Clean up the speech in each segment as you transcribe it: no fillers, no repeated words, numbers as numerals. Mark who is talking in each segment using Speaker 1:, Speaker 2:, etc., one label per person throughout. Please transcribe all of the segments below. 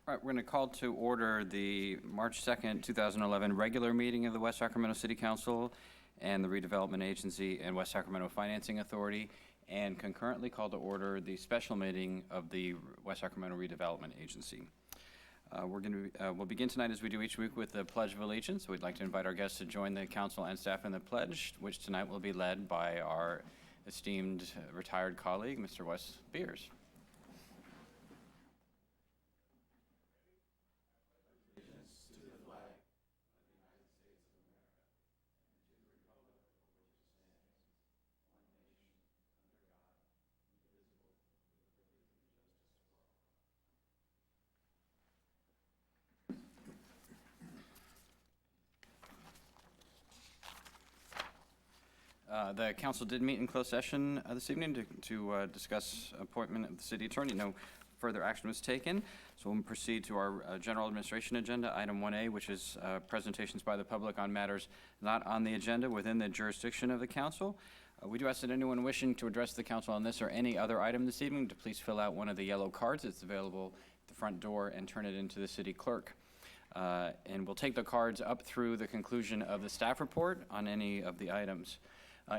Speaker 1: All right, we're going to call to order the March 2nd, 2011 regular meeting of the West Sacramento City Council and the Redevelopment Agency and West Sacramento Financing Authority, and concurrently call to order the special meeting of the West Sacramento Redevelopment Agency. We'll begin tonight, as we do each week, with the Pledge of Allegiance. We'd like to invite our guests to join the council and staff in the pledge, which tonight will be led by our esteemed retired colleague, Mr. Wes Beers. The council did meet in closed session this evening to discuss appointment of the city attorney. No further action was taken, so we'll proceed to our general administration agenda, item 1A, which is presentations by the public on matters not on the agenda within the jurisdiction of the council. We do ask that anyone wishing to address the council on this or any other item this evening to please fill out one of the yellow cards that's available at the front door and turn it into the city clerk. And we'll take the cards up through the conclusion of the staff report on any of the items.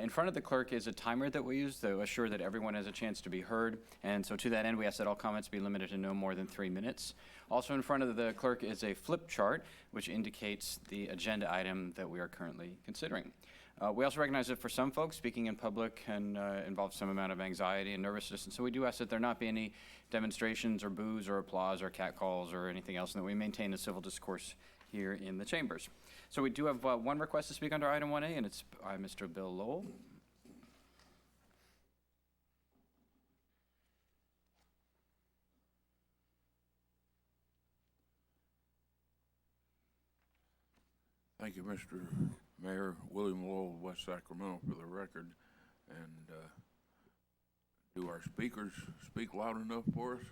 Speaker 1: In front of the clerk is a timer that we use to assure that everyone has a chance to be heard. And so to that end, we ask that all comments be limited to no more than 3 minutes. Also in front of the clerk is a flip chart, which indicates the agenda item that we are currently considering. We also recognize that for some folks, speaking in public can involve some amount of anxiety and nervousness. And so we do ask that there not be any demonstrations or boos or applause or catcalls or anything else, and that we maintain a civil discourse here in the chambers. So we do have one request to speak under item 1A, and it's by Mr. Bill Lowell.
Speaker 2: Thank you, Mr. Mayor. William Lowell, West Sacramento, for the record. And do our speakers speak loud enough for us?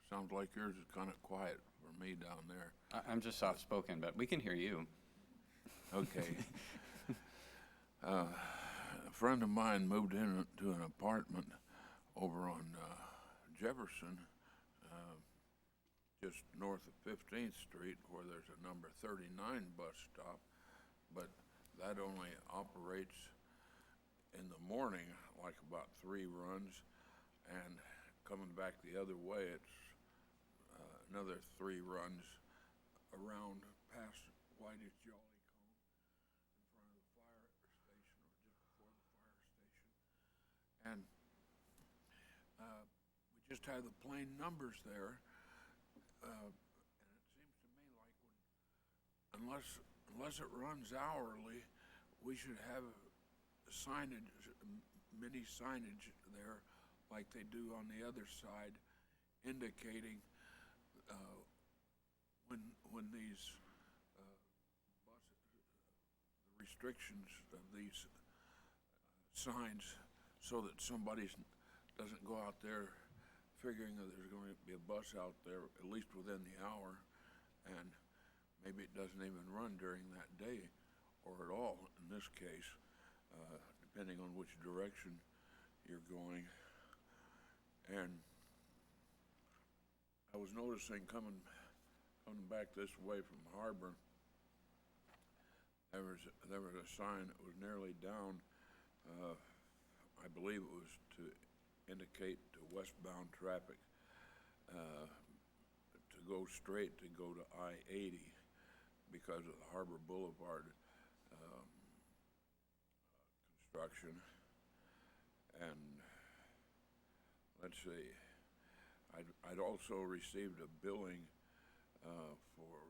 Speaker 2: Sounds like yours is kind of quiet for me down there.
Speaker 1: I'm just soft-spoken, but we can hear you.
Speaker 2: Okay. A friend of mine moved into an apartment over on Jefferson, just north of 15th Street, where there's a number 39 bus stop, but that only operates in the morning, like about 3 runs, and coming back the other way, it's another 3 runs around past Whitey's Jolly Cone in front of the fire station, or just before the fire station. And we just have the plain numbers there. And it seems to me like unless it runs hourly, we should have signage, mini signage there, like they do on the other side, indicating when these the restrictions of these signs, so that somebody doesn't go out there figuring that there's going to be a bus out there at least within the hour, and maybe it doesn't even run during that day or at all in this case, depending on which direction you're going. And I was noticing coming back this way from Harbor, there was a sign that was nearly down. I believe it was to indicate to westbound traffic to go straight, to go to I-80 because of the Harbor Boulevard construction. And let's see, I'd also received a billing for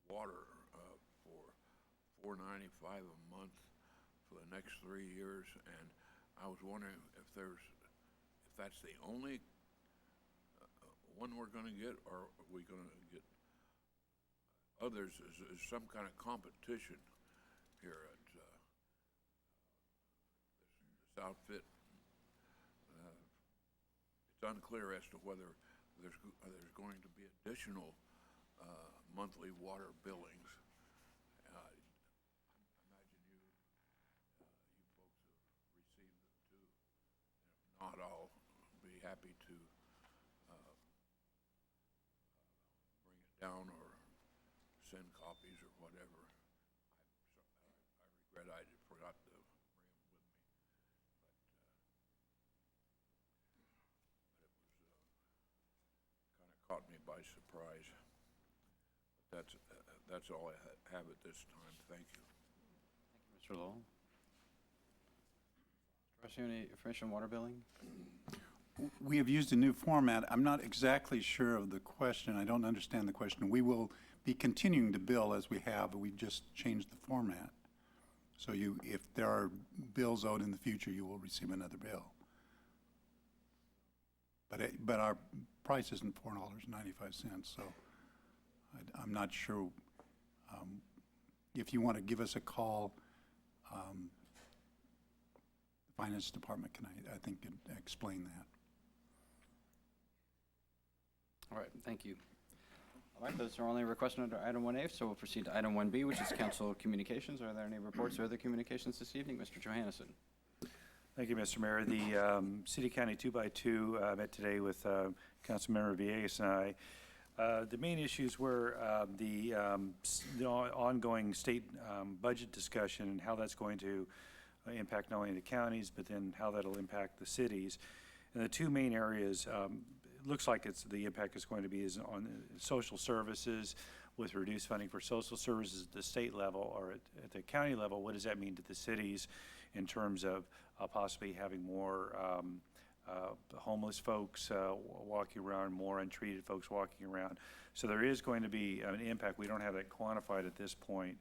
Speaker 2: water for $4.95 a month for the next 3 years, and I was wondering if that's the only one we're going to get, or are we going to get others? Is some kind of competition here at this outfit? It's unclear as to whether there's going to be additional monthly water billings. I imagine you folks have received them too. If not, I'll be happy to down or send copies or whatever. I regret I forgot to bring them with me, but it kind of caught me by surprise. But that's all I have at this time. Thank you.
Speaker 1: Mr. Lowell. Mr. Ross, any information on water billing?
Speaker 3: We have used a new format. I'm not exactly sure of the question. I don't understand the question. We will be continuing to bill as we have, but we've just changed the format. So if there are bills owed in the future, you will receive another bill. But our price isn't $4.95, so I'm not sure. If you want to give us a call, the finance department can, I think, can explain that.
Speaker 1: All right, thank you. All right, those are only requested under item 1A, so we'll proceed to item 1B, which is council communications. Are there any reports or other communications this evening? Mr. Johannesson.
Speaker 4: Thank you, Mr. Mayor. The City County 2x2 met today with Councilmember Villegas and I. The main issues were the ongoing state budget discussion and how that's going to impact not only the counties, but then how that'll impact the cities. And the two main areas, it looks like the impact is going to be is on social services, with reduced funding for social services at the state level or at the county level. What does that mean to the cities in terms of possibly having more homeless folks walking around, more untreated folks walking around? So there is going to be an impact. We don't have that quantified at this point.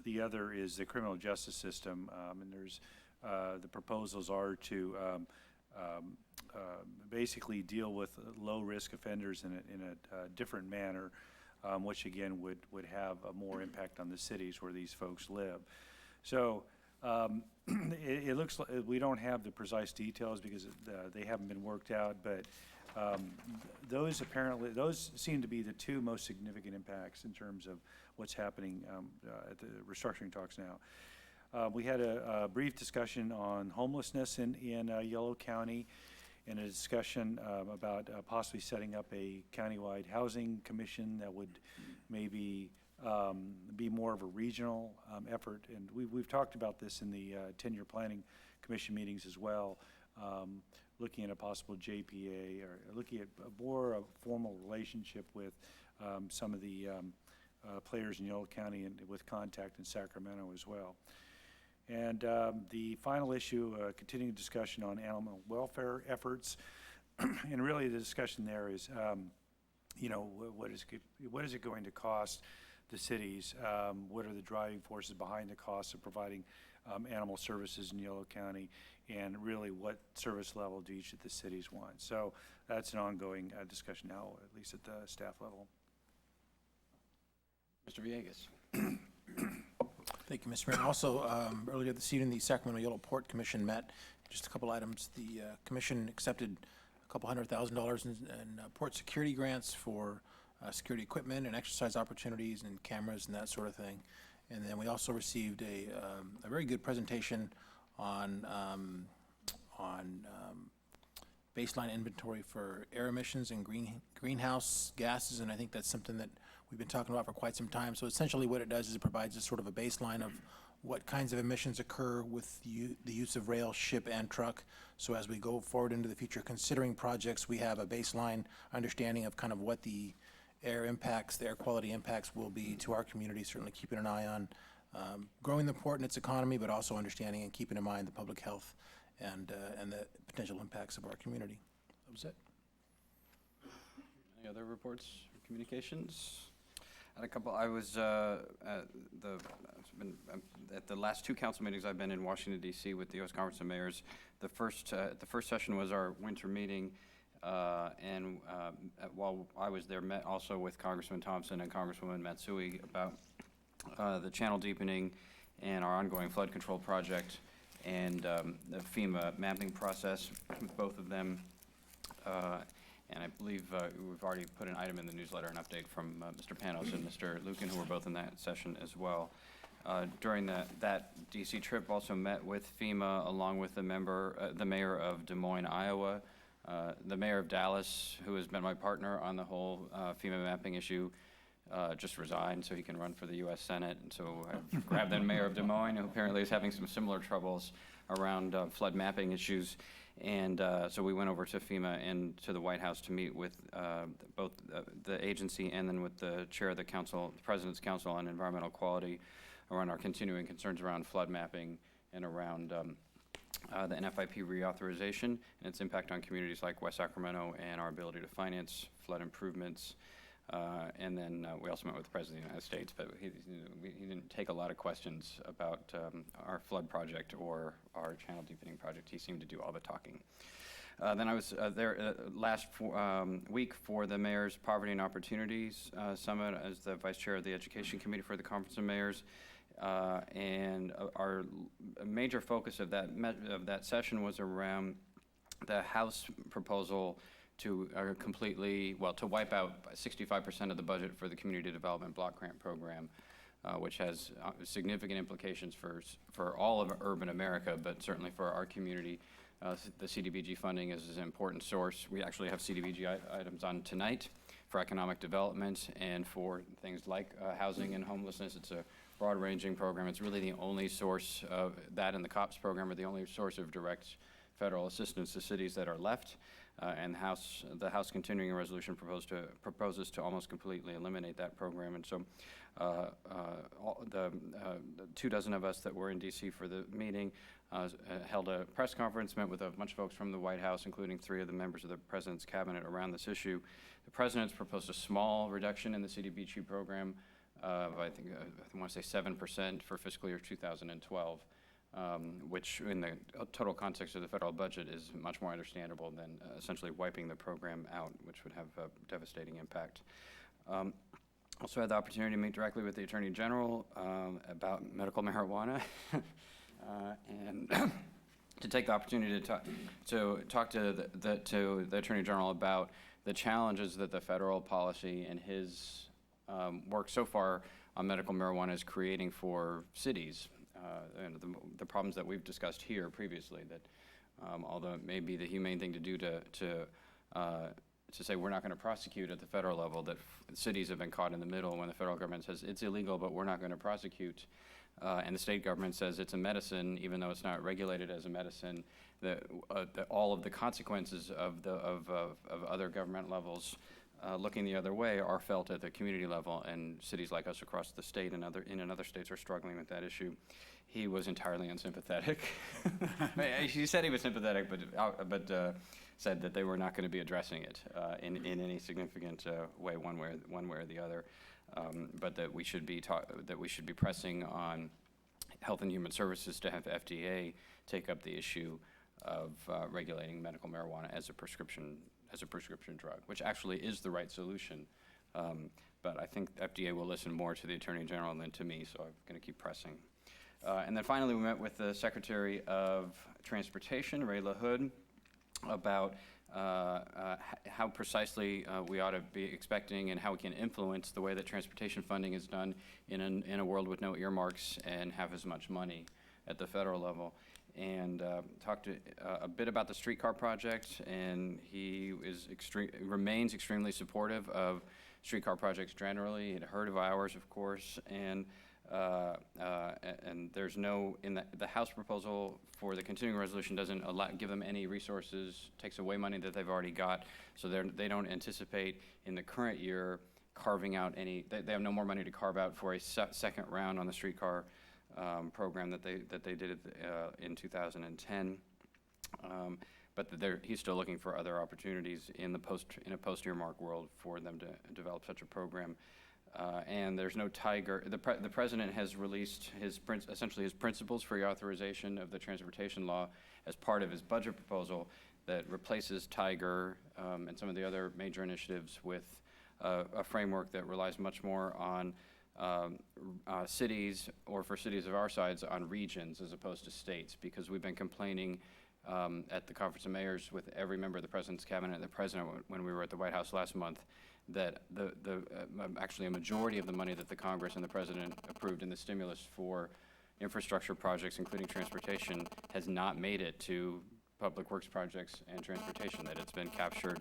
Speaker 4: The other is the criminal justice system, and there's the proposals are to basically deal with low-risk offenders in a different manner, which again would have a more impact on the cities where these folks live. So it looks like we don't have the precise details because they haven't been worked out, but those seem to be the two most significant impacts in terms of what's happening at the restructuring talks now. We had a brief discussion on homelessness in Yellow County, and a discussion about possibly setting up a countywide housing commission that would maybe be more of a regional effort. And we've talked about this in the 10-year planning commission meetings as well, looking at a possible JPA or looking at a more formal relationship with some of the players in Yellow County and with contact in Sacramento as well. And the final issue, continuing discussion on animal welfare efforts. And really the discussion there is, you know, what is it going to cost the cities? What are the driving forces behind the cost of providing animal services in Yellow County? And really what service level do each of the cities want? So that's an ongoing discussion now, at least at the staff level.
Speaker 1: Mr. Villegas.
Speaker 5: Thank you, Mr. Mayor. Also, earlier this evening, the Sacramento Yellow Port Commission met. Just a couple items. The commission accepted a couple $100,000 in port security grants for security equipment and exercise opportunities and cameras and that sort of thing. And then we also received a very good presentation on baseline inventory for air emissions and greenhouse gases, and I think that's something that we've been talking about for quite some time. So essentially what it does is it provides us sort of a baseline of what kinds of emissions occur with the use of rail, ship, and truck. So as we go forward into the future, considering projects, we have a baseline understanding of kind of what the air impacts, the air quality impacts will be to our community, certainly keeping an eye on growing the port and its economy, but also understanding and keeping in mind the public health and the potential impacts of our community. That was it.
Speaker 1: Any other reports or communications? I had a couple. I was at the last two council meetings I've been in Washington, D.C. with the U.S. Conference of Mayors. The first session was our winter meeting, and while I was there, met also with Congressman Thompson and Congresswoman Matsui about the channel deepening and our ongoing flood control project and the FEMA mapping process with both of them. And I believe we've already put an item in the newsletter, an update from Mr. Panos and Mr. Lucan, who were both in that session as well. During that DC trip, also met with FEMA along with the mayor of Des Moines, Iowa, The mayor of Dallas, who has been my partner on the whole FEMA mapping issue, just resigned so he can run for the U.S. Senate. And so I've grabbed the mayor of Des Moines, who apparently is having some similar troubles around flood mapping issues. And so we went over to FEMA and to the White House to meet with both the agency and then with the chair of the council, the President's Council on Environmental Quality, around our continuing concerns around flood mapping and around the NFIP reauthorization and its impact on communities like West Sacramento and our ability to finance flood improvements. And then we also met with the President of the United States, but he didn't take a lot of questions about our flood project or our channel deepening project. He seemed to do all the talking. Then I was there last week for the Mayor's Poverty and Opportunities Summit as the Vice Chair of the Education Committee for the Conference of Mayors. And our major focus of that session was around the House proposal to to wipe out 65% of the budget for the Community Development Block Grant Program, which has significant implications for all of urban America, but certainly for our community. The CDBG funding is an important source. We actually have CDBG items on tonight for economic development and for things like housing and homelessness. It's a broad-ranging program. It's really the only source of that, and the COPS program are the only source of direct federal assistance to cities that are left. And the House Continuing Resolution proposes to almost completely eliminate that program. And so the 24 of us that were in D.C. for the meeting held a press conference, met with a bunch of folks from the White House, including 3 of the members of the President's cabinet around this issue. The President's proposed a small reduction in the CDBG program of, I want to say 7% for fiscal year 2012. Which in the total context of the federal budget is much more understandable than essentially wiping the program out, which would have a devastating impact. Also had the opportunity to meet directly with the Attorney General about medical marijuana and to take the opportunity to talk to the Attorney General about the challenges that the federal policy and his work so far on medical marijuana is creating for cities. And the problems that we've discussed here previously, that although it may be the humane thing to do to say we're not going to prosecute at the federal level, that cities have been caught in the middle when the federal government says it's illegal, but we're not going to prosecute, and the state government says it's a medicine, even though it's not regulated as a medicine. That all of the consequences of other government levels looking the other way are felt at the community level, and cities like us across the state and in other states are struggling with that issue. He was entirely unsympathetic. He said he was sympathetic, but said that they were not going to be addressing it in any significant way, one way or the other, but that we should be pressing on Health and Human Services to have FDA take up the issue of regulating medical marijuana as a prescription drug, which actually is the right solution. But I think FDA will listen more to the Attorney General than to me, so I'm going to keep pressing. And then finally, we met with the Secretary of Transportation, Ray LaHood, about how precisely we ought to be expecting and how we can influence the way that transportation funding is done in a world with no earmarks and have as much money at the federal level. And talked a bit about the streetcar project, and he remains extremely supportive of streetcar projects generally. He'd heard of ours, of course, and there's no, in the House proposal for the continuing resolution doesn't give them any resources, takes away money that they've already got, so they don't anticipate in the current year carving out they have no more money to carve out for a second round on the streetcar program that they did in 2010, but he's still looking for other opportunities in a post-earmark world for them to develop such a program. And there's no tiger. The president has released essentially his principles for reauthorization of the transportation law as part of his budget proposal that replaces Tiger and some of the other major initiatives with a framework that relies much more on cities, or for cities of our size, on regions as opposed to states, because we've been complaining at the Conference of Mayors with every member of the President's cabinet and the President when we were at the White House last month, that actually a majority of the money that the Congress and the President approved in the stimulus for infrastructure projects, including transportation, has not made it to public works projects and transportation, that it's been captured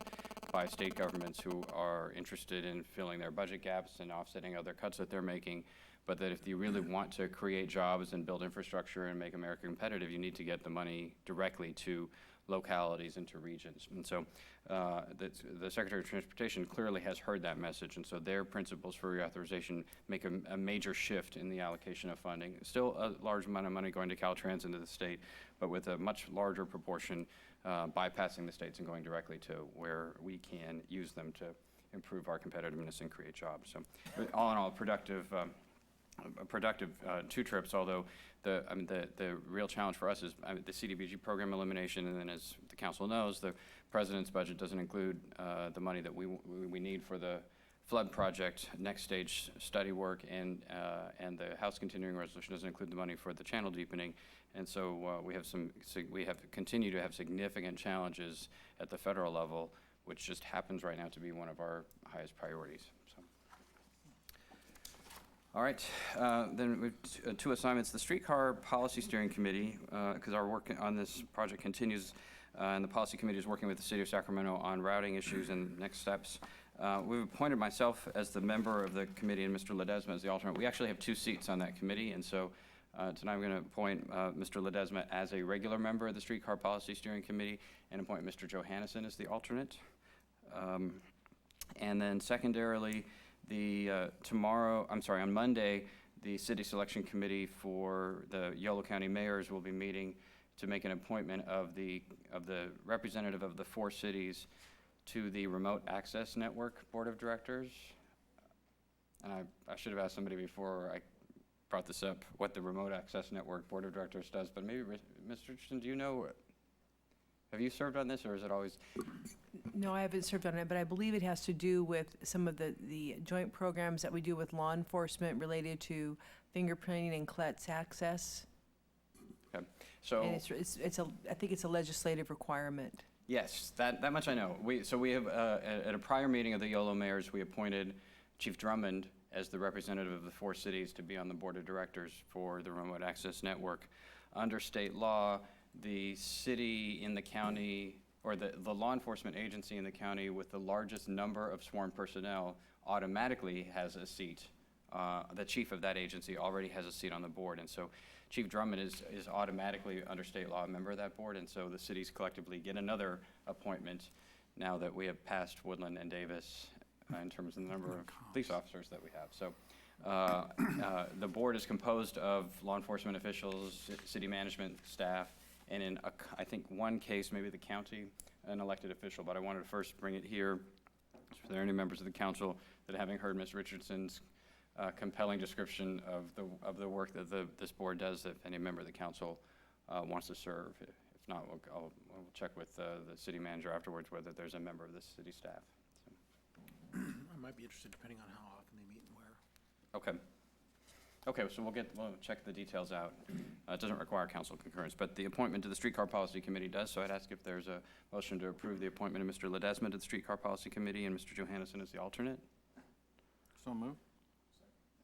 Speaker 1: by state governments who are interested in filling their budget gaps and offsetting other cuts that they're making, but that if you really want to create jobs and build infrastructure and make America competitive, you need to get the money directly to localities and to regions. And so the Secretary of Transportation clearly has heard that message, and so their principles for reauthorization make a major shift in the allocation of funding. Still a large amount of money going to Caltrans into the state, but with a much larger proportion bypassing the states and going directly to where we can use them to improve our competitiveness and create jobs. So all in all, a productive 2 trips, although the real challenge for us is the CDBG program elimination, and then as the council knows, the president's budget doesn't include the money that we need for the flood project, next stage study work, and the House continuing resolution doesn't include the money for the channel deepening, and so we have continued to have significant challenges at the federal level, which just happens right now to be one of our highest priorities. So. All right, then we have 2 assignments. The Streetcar Policy Steering Committee, because our work on this project continues, and the Policy Committee is working with the City of Sacramento on routing issues and next steps. We've appointed myself as the member of the committee and Mr. Ledesma as the alternate. We actually have 2 seats on that committee, and so tonight I'm going to appoint Mr. Ledesma as a regular member of the Streetcar Policy Steering Committee and appoint Mr. Johannesson as the alternate. And then secondarily, on Monday, the City Selection Committee for the Yolo County mayors will be meeting to make an appointment of the representative of the 4 cities to the Remote Access Network Board of Directors. And I should have asked somebody before I brought this up, what the Remote Access Network Board of Directors does, but maybe, Mr. Richardson, do you know, have you served on this, or is it always?
Speaker 6: No, I haven't served on it, but I believe it has to do with some of the joint programs that we do with law enforcement related to fingerprinting and CLETS access.
Speaker 1: Okay, so.
Speaker 6: And I think it's a legislative requirement.
Speaker 1: Yes, that much I know. We have, at a prior meeting of the YOLO mayors, we appointed Chief Drummond as the representative of the 4 cities to be on the board of directors for the Remote Access Network. Under state law, the city in the county, or the law enforcement agency in the county with the largest number of sworn personnel automatically has a seat. The chief of that agency already has a seat on the board, and so Chief Drummond is automatically, under state law, a member of that board, and so the cities collectively get another appointment now that we have passed Woodland and Davis in terms of the number of police officers that we have. So the board is composed of law enforcement officials, city management staff, and in, I think, 1 case, maybe the county, an elected official, but I wanted to first bring it here. If there are any members of the council that, having heard Ms. Richardson's compelling description of the work that this board does, if any member of the council wants to serve. If not, we'll check with the city manager afterwards whether there's a member of the city staff. So.
Speaker 5: I might be interested depending on how often they meet and where.
Speaker 1: Okay. Okay, so we'll check the details out. It doesn't require council concurrence, but the appointment to the Streetcar Policy Committee does, so I'd ask if there's a motion to approve the appointment of Mr. Ledesma to the Streetcar Policy Committee and Mr. Johannesson as the alternate.
Speaker 7: So moved.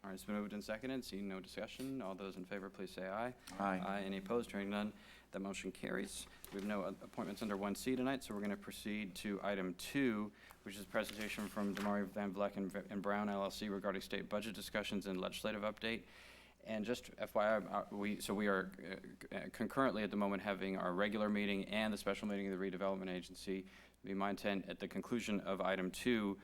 Speaker 1: All right, it's been moved and seconded. Seeing no discussion, all those in favor, please say aye.
Speaker 7: Aye.
Speaker 1: Aye. Any opposed? Hearing none, the motion carries. We have no appointments under 1C tonight, so we're going to proceed to item 2, which is a presentation from Damari Van Vleck and Brown LLC regarding state budget discussions and legislative update. And just FYI, we are concurrently at the moment having our regular meeting and the special meeting of the Redevelopment Agency. It'd be my intent at the conclusion of item 2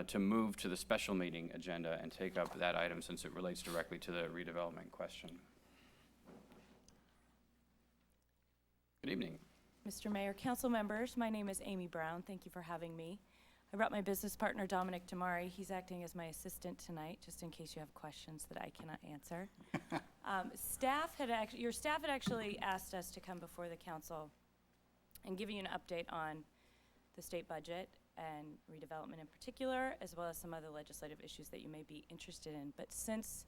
Speaker 1: to move to the special meeting agenda and take up that item since it relates directly to the redevelopment question. Good evening.
Speaker 8: Mr. Mayor, council members, my name is Amy Brown. Thank you for having me. I brought my business partner, Dominic Damari. He's acting as my assistant tonight, just in case you have questions that I cannot answer. Your staff had actually asked us to come before the council and give you an update on the state budget and redevelopment in particular, as well as some other legislative issues that you may be interested in. But since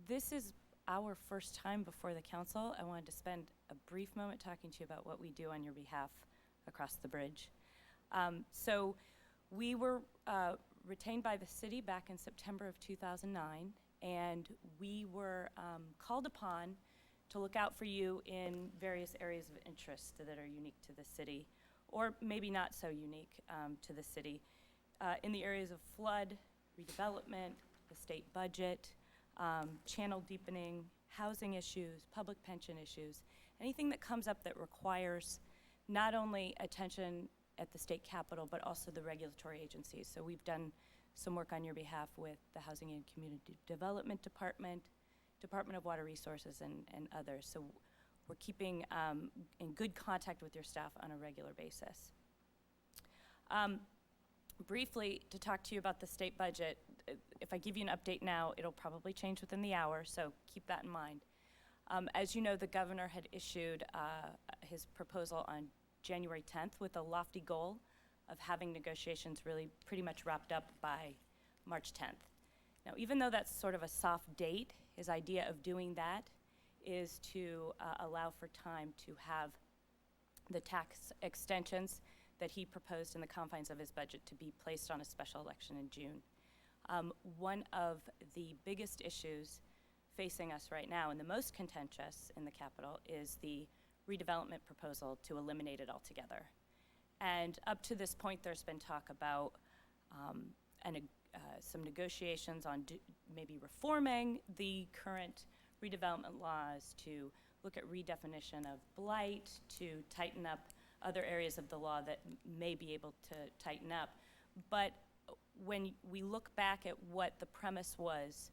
Speaker 8: this is our first time before the council, I wanted to spend a brief moment talking to you about what we do on your behalf across the bridge. So we were retained by the city back in September of 2009, and we were called upon to look out for you in various areas of interest that are unique to the city, or maybe not so unique to the city, in the areas of flood, redevelopment, the state budget, channel deepening, housing issues, public pension issues, anything that comes up that requires not only attention at the state capitol, but also the regulatory agencies. So we've done some work on your behalf with the Housing and Community Development Department, Department of Water Resources, and others. So we're keeping in good contact with your staff on a regular basis. Briefly, to talk to you about the state budget, if I give you an update now, it'll probably change within the hour, so keep that in mind. As you know, the governor had issued his proposal on January 10th with a lofty goal of having negotiations really pretty much wrapped up by March 10th. Now, even though that's sort of a soft date, his idea of doing that is to allow for time to have the tax extensions that he proposed in the confines of his budget to be placed on a special election in June. One of the biggest issues facing us right now, and the most contentious in the Capitol, is the redevelopment proposal to eliminate it altogether. And up to this point, there's been talk about some negotiations on maybe reforming the current redevelopment laws, to look at redefinition of blight, to tighten up other areas of the law that may be able to tighten up. But when we look back at what the premise was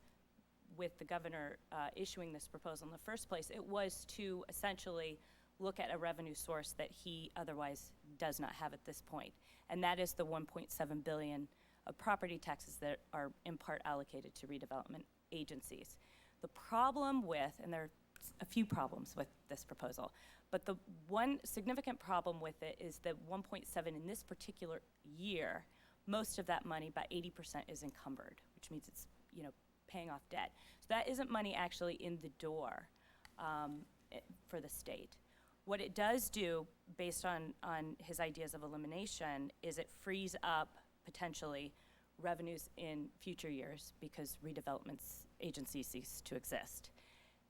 Speaker 8: with the governor issuing this proposal in the first place, it was to essentially look at a revenue source that he otherwise does not have at this point. And that is the $1.7 billion of property taxes that are in part allocated to redevelopment agencies. The problem with, and there are a few problems with this proposal, but the one significant problem with it is that 1.7 in this particular year, most of that money, about 80%, is encumbered, which means it's, you know, paying off debt. So that isn't money actually in the door for the state. What it does do, based on his ideas of elimination, is it frees up potentially revenues in future years because redevelopment agencies cease to exist.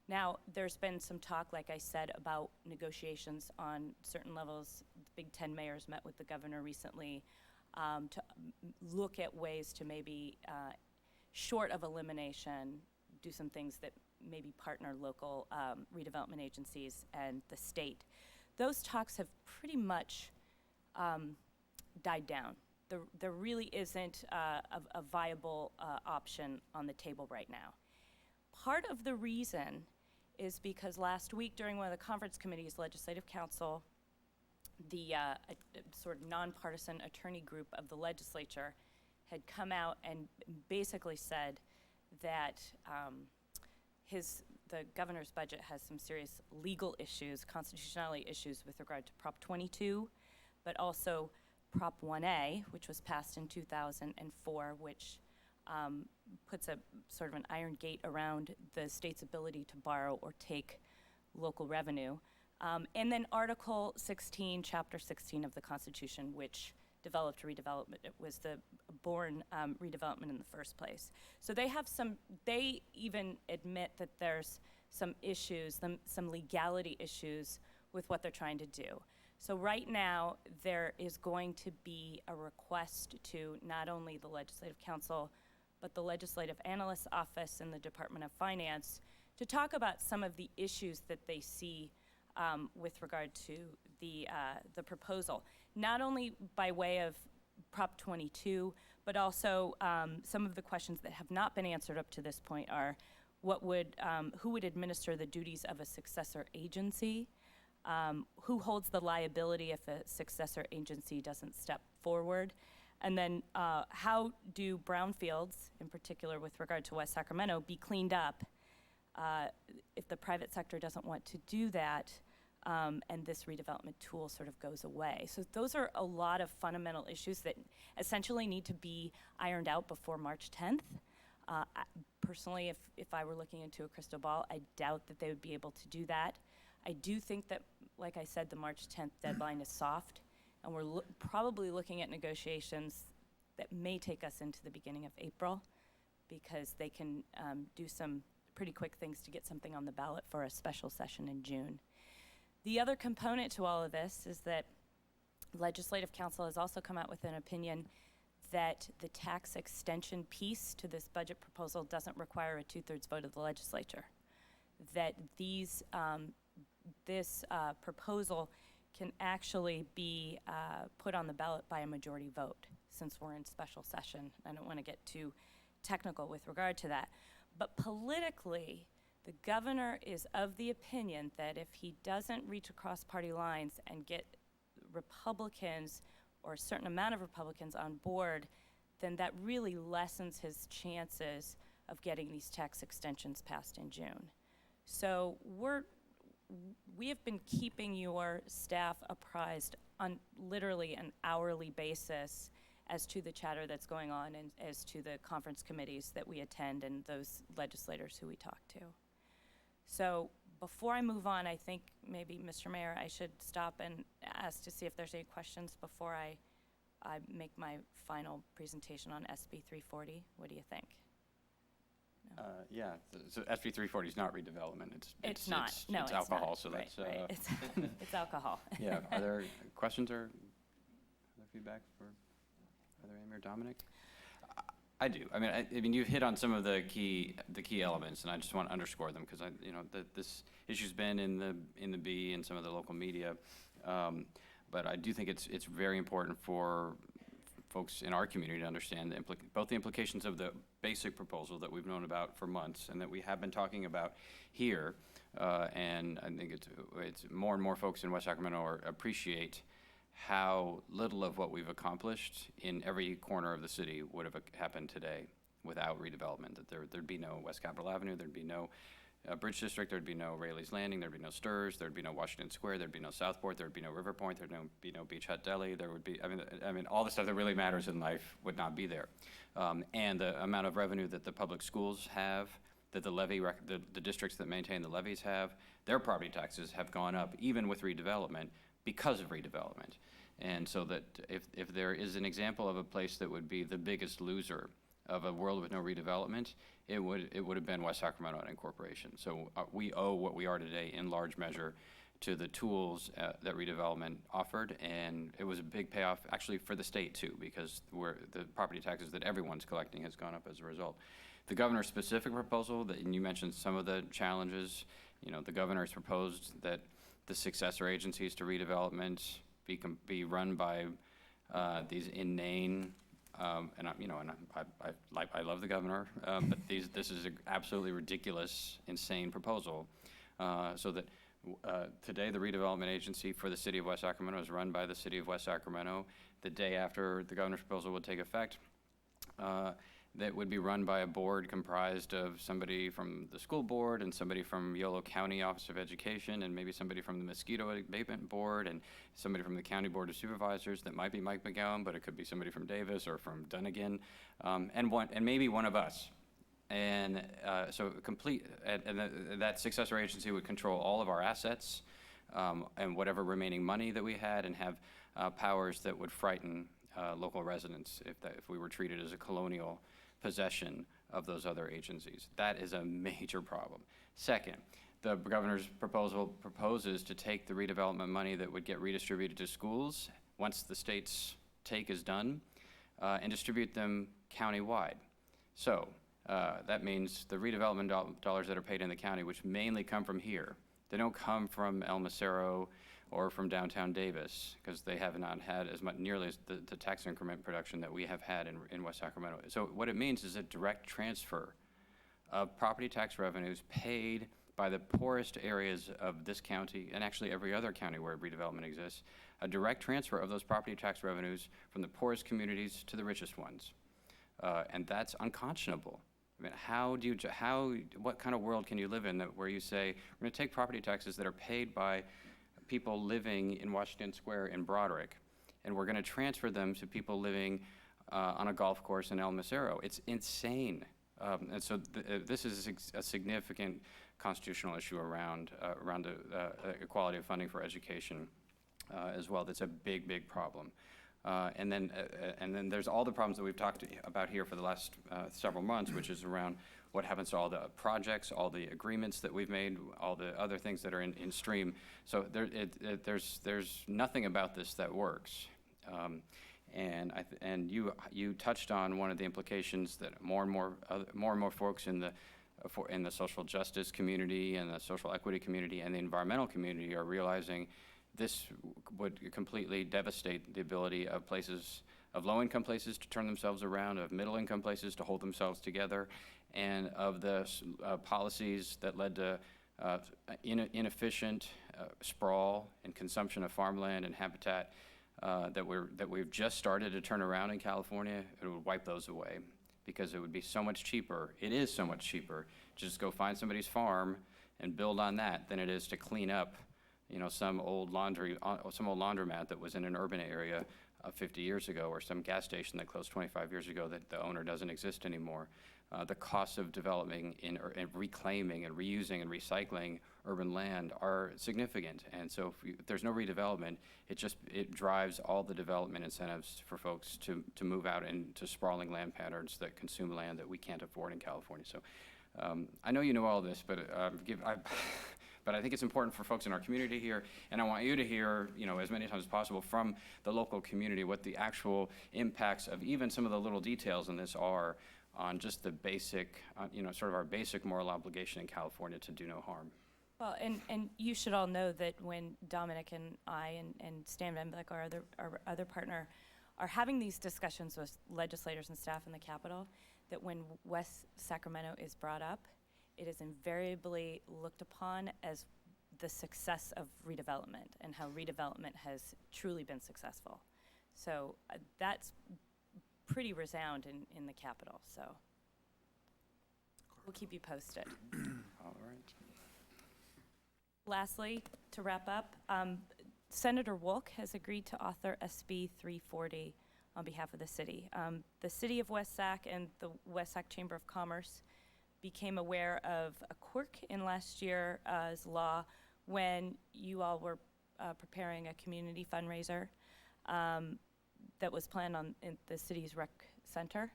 Speaker 8: Now, there's been some talk, like I said, about negotiations on certain levels. The Big Ten mayors met with the governor recently to look at ways to maybe, short of elimination, do some things that maybe partner local redevelopment agencies and the state. Those talks have pretty much died down. There really isn't a viable option on the table right now. Part of the reason is because last week during one of the conference committees, Legislative Council, the sort of nonpartisan attorney group of the legislature had come out and basically said that the governor's budget has some serious legal issues, constitutionality issues with regard to Prop 22, but also Prop 1A, which was passed in 2004, which puts a sort of an iron gate around the state's ability to borrow or take local revenue. And then Article 16, Chapter 16 of the Constitution, which developed redevelopment. It was the born redevelopment in the first place. So they have they even admit that there's some issues, some legality issues with what they're trying to do. So right now, there is going to be a request to not only the Legislative Council, but the Legislative Analyst's Office and the Department of Finance to talk about some of the issues that they see with regard to the proposal, not only by way of Prop 22, but also some of the questions that have not been answered up to this point are who would administer the duties of a successor agency? Who holds the liability if a successor agency doesn't step forward? And then how do brownfields, in particular with regard to West Sacramento, be cleaned up if the private sector doesn't want to do that and this redevelopment tool sort of goes away? So those are a lot of fundamental issues that essentially need to be ironed out before March 10th. Personally, if I were looking into a crystal ball, I doubt that they would be able to do that. I do think that, like I said, the March 10th deadline is soft, and we're probably looking at negotiations that may take us into the beginning of April, because they can do some pretty quick things to get something on the ballot for a special session in June. The other component to all of this is that Legislative Council has also come out with an opinion that the tax extension piece to this budget proposal doesn't require a 2/3 vote of the legislature. That this proposal can actually be put on the ballot by a majority vote, since we're in special session. I don't want to get too technical with regard to that. But politically, the governor is of the opinion that if he doesn't reach across party lines and get Republicans or a certain amount of Republicans on board, then that really lessens his chances of getting these tax extensions passed in June. So we have been keeping your staff apprised on literally an hourly basis as to the chatter that's going on and as to the conference committees that we attend and those legislators who we talk to. So before I move on, I think maybe, Mr. Mayor, I should stop and ask to see if there's any questions before I make my final presentation on SB 340. What do you think?
Speaker 1: Yeah, so SB 340 is not redevelopment.
Speaker 8: It's not. No,
Speaker 1: it's
Speaker 8: it's
Speaker 1: alcohol.
Speaker 8: not.
Speaker 1: So
Speaker 8: Right,
Speaker 1: that's
Speaker 8: right. It's alcohol.
Speaker 1: yeah. Are there questions or other feedback for either Amy or Dominic? I do. I mean, you've hit on some of the key elements, and I just want to underscore them because this issue's been in the B and some of the local media, but I do think it's very important for folks in our community to understand both the implications of the basic proposal that we've known about for months and that we have been talking about here, and I think it's more and more folks in West Sacramento appreciate how little of what we've accomplished in every corner of the city would have happened today without redevelopment. That there'd be no West Capitol Avenue, there'd be no Bridge District, there'd be no Rayleigh's Landing, there'd be no Stirs, there'd be no Washington Square, there'd be no Southport, there'd be no River Point, there'd be no Beach Hut Deli, there would be, I mean, all the stuff that really matters in life would not be there. And the amount of revenue that the public schools have, that the districts that maintain the levies have, their property taxes have gone up even with redevelopment because of redevelopment. And so that if there is an example of a place that would be the biggest loser of a world with no redevelopment, it would have been West Sacramento Incorporation. So we owe what we are today in large measure to the tools that redevelopment offered, and it was a big payoff actually for the state too, because the property taxes that everyone's collecting has gone up as a result. The governor's specific proposal, and you mentioned some of the challenges, the governor's proposed that the successor agencies to redevelopment be run by these inane, and I love the governor, but this is an absolutely ridiculous, insane proposal. So that today the redevelopment agency for the city of West Sacramento is run by the city of West Sacramento. The day after the governor's proposal would take effect, that would be run by a board comprised of somebody from the school board and somebody from Yolo County Office of Education and maybe somebody from the Mosquito Abatement Board and somebody from the County Board of Supervisors. That might be Mike McGowan, but it could be somebody from Davis or from Dunnigan, and maybe one of us. And so that successor agency would control all of our assets and whatever remaining money that we had, and have powers that would frighten local residents if we were treated as a colonial possession of those other agencies. That is a major problem. Second, the governor's proposal proposes to take the redevelopment money that would get redistributed to schools once the state's take is done and distribute them countywide. So that means the redevelopment dollars that are paid in the county, which mainly come from here, they don't come from El Macero or from downtown Davis, because they have not had as much, nearly as the tax increment production that we have had in West Sacramento. So what it means is a direct transfer of property tax revenues paid by the poorest areas of this county, and actually every other county where redevelopment exists, a direct transfer of those property tax revenues from the poorest communities to the richest ones. And that's unconscionable. I mean, what kind of world can you live in where you say, we're going to take property taxes that are paid by people living in Washington Square in Broderick, and we're going to transfer them to people living on a golf course in El Macero? It's insane. And so this is a significant constitutional issue around the equality of funding for education as well. That's a big, big problem. And then there's all the problems that we've talked about here for the last several months, which is around, what happens to all the projects, all the agreements that we've made, all the other things that are in stream. So there's nothing about this that works. And you touched on one of the implications that more and more folks in the social justice community and the social equity community and the environmental community are realizing this would completely devastate the ability of places, of low-income places to turn themselves around, of middle-income places to hold themselves together, and of the policies that led to inefficient sprawl and consumption of farmland and habitat that we've just started to turn around in California. It would wipe those away, because it would be so much cheaper. It is so much cheaper to just go find somebody's farm and build on that than it is to clean up, some old laundromat that was in an urban area 50 years ago, or some gas station that closed 25 years ago that the owner doesn't exist anymore. The costs of developing and reclaiming and reusing and recycling urban land are significant. And so if there's no redevelopment, it drives all the development incentives for folks to move out into sprawling land patterns that consume land that we can't afford in California. So I know you know all this, but but I think it's important for folks in our community here, and I want you to hear, as many times as possible from the local community what the actual impacts of even some of the little details in this are on just the basic, sort of our basic moral obligation in California to do no harm.
Speaker 8: Well, and you should all know that when Dominic and I and Stan Van Beck, our other partner, are having these discussions with legislators and staff in the Capitol, that when West Sacramento is brought up, it is invariably looked upon as the success of redevelopment and how redevelopment has truly been successful. So that's pretty resound in the Capitol, so we'll keep you posted.
Speaker 1: All right.
Speaker 8: Lastly, to wrap up, Senator Wolk has agreed to author SB 340 on behalf of the city. The city of West Sac and the West Sac Chamber of Commerce became aware of a quirk in last year's law when you all were preparing a community fundraiser that was planned in the city's rec center.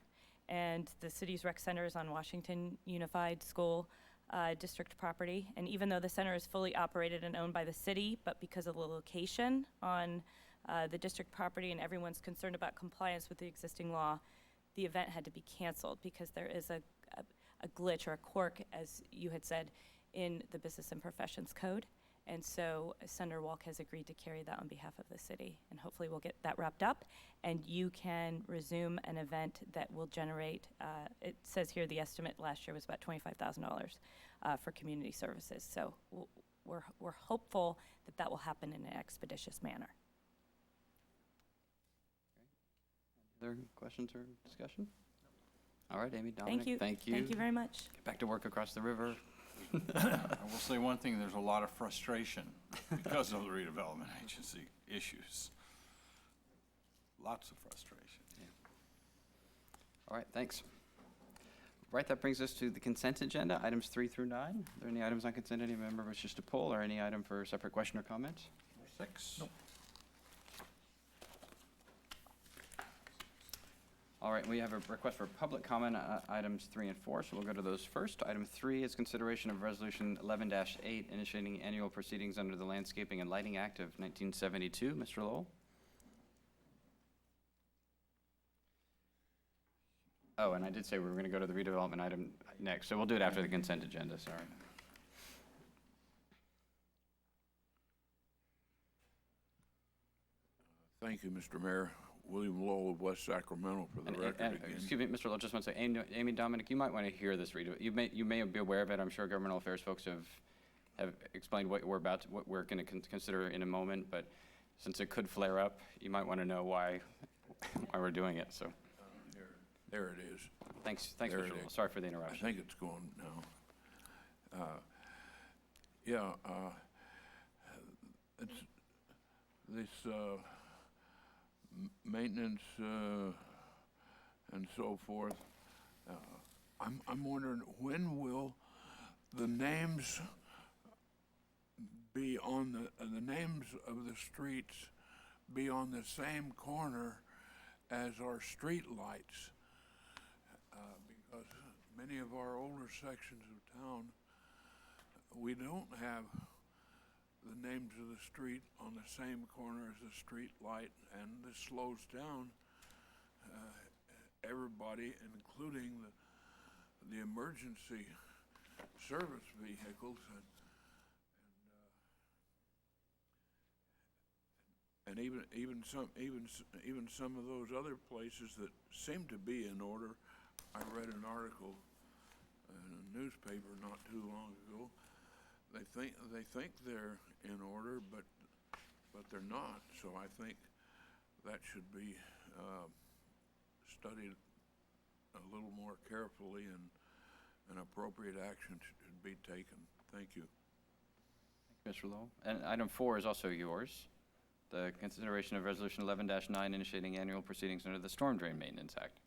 Speaker 8: And the city's rec center is on Washington Unified School District property. And even though the center is fully operated and owned by the city, but because of the location on the district property and everyone's concerned about compliance with the existing law, the event had to be canceled because there is a glitch or a quirk, as you had said, in the Business and Professions Code. And so Senator Wolk has agreed to carry that on behalf of the city. And hopefully we'll get that wrapped up and you can resume an event that will generate, it says here the estimate last year was about $25,000 for community services. So we're hopeful that that will happen in an expeditious manner.
Speaker 1: Other questions or discussion? All right, Amy, Dominic,
Speaker 8: Thank you.
Speaker 1: thank you.
Speaker 8: Thank you very much.
Speaker 1: Get back to work across the river.
Speaker 7: I will say one thing, there's a lot of frustration because of the redevelopment agency issues. Lots of frustration.
Speaker 1: All right, thanks. Right, that brings us to the consent agenda, items 3 through 9. Are there any items on consent any member wishes to pull, or any item for separate question or comment?
Speaker 7: 6. Nope.
Speaker 1: All right, we have a request for public comment on items 3 and 4, so we'll go to those first. Item 3 is consideration of Resolution 11-8, initiating annual proceedings under the Landscaping and Lighting Act of 1972. Mr. Lowell? Oh, and I did say we were going to go to the redevelopment item next, so we'll do it after the consent agenda, sorry.
Speaker 2: Thank you, Mr. Mayor. William Lowell of West Sacramento for the record again.
Speaker 1: Excuse me, Mr. Lowell, just want to say, Amy, Dominic, you might want to hear this you may be aware of it. I'm sure governmental affairs folks have explained what we're going to consider in a moment, but since it could flare up, you might want to know why we're doing it, so.
Speaker 2: There it is.
Speaker 1: Thanks,
Speaker 2: There
Speaker 1: Mr.
Speaker 2: it
Speaker 1: Lowell.
Speaker 2: is.
Speaker 1: Sorry for the
Speaker 2: I
Speaker 1: interruption.
Speaker 2: think it's gone now. It's this maintenance and so forth. I'm wondering, when will the names be on the names of the streets be on the same corner as our street lights? Because many of our older sections of town, we don't have the names of the street on the same corner as the street light, and this slows down everybody, including the emergency service vehicles, and even some of those other places that seem to be in order. I read an article in a newspaper not too long ago. They think they're in order, but they're not. So I think that should be studied a little more carefully, and appropriate action should be taken. Thank you.
Speaker 1: Mr. Lowell. And item 4 is also yours. The consideration of Resolution 11-9 initiating annual proceedings under the Storm Drain Maintenance Act.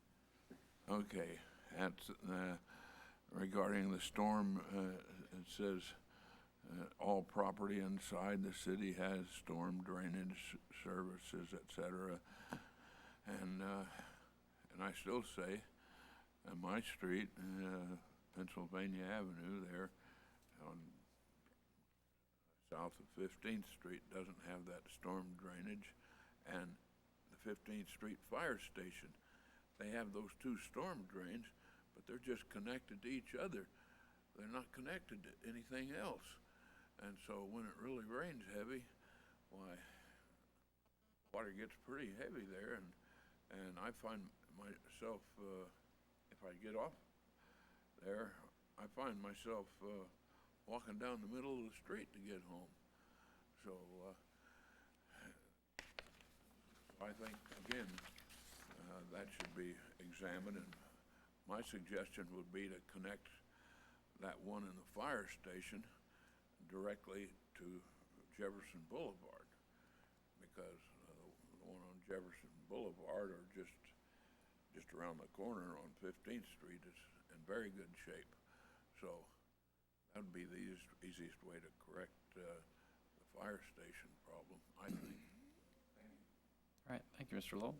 Speaker 2: Okay, that's regarding the storm. It says all property inside the city has storm drainage services, etc. And I still say, on my street, Pennsylvania Avenue, there on south of 15th Street, doesn't have that storm drainage, and the 15th Street Fire Station, they have those 2 storm drains, but they're just connected to each other. They're not connected to anything else. And so when it really rains heavy, why, water gets pretty heavy there, and I find myself, if I get off there, I find myself walking down the middle of the street to get home. So I think, again, that should be examined, and my suggestion would be to connect that one in the fire station directly to Jefferson Boulevard, because the one on Jefferson Boulevard, or just around the corner on 15th Street, is in very good shape. So that would be the easiest way to correct the fire station problem, I think.
Speaker 1: All right, thank you, Mr. Lowell.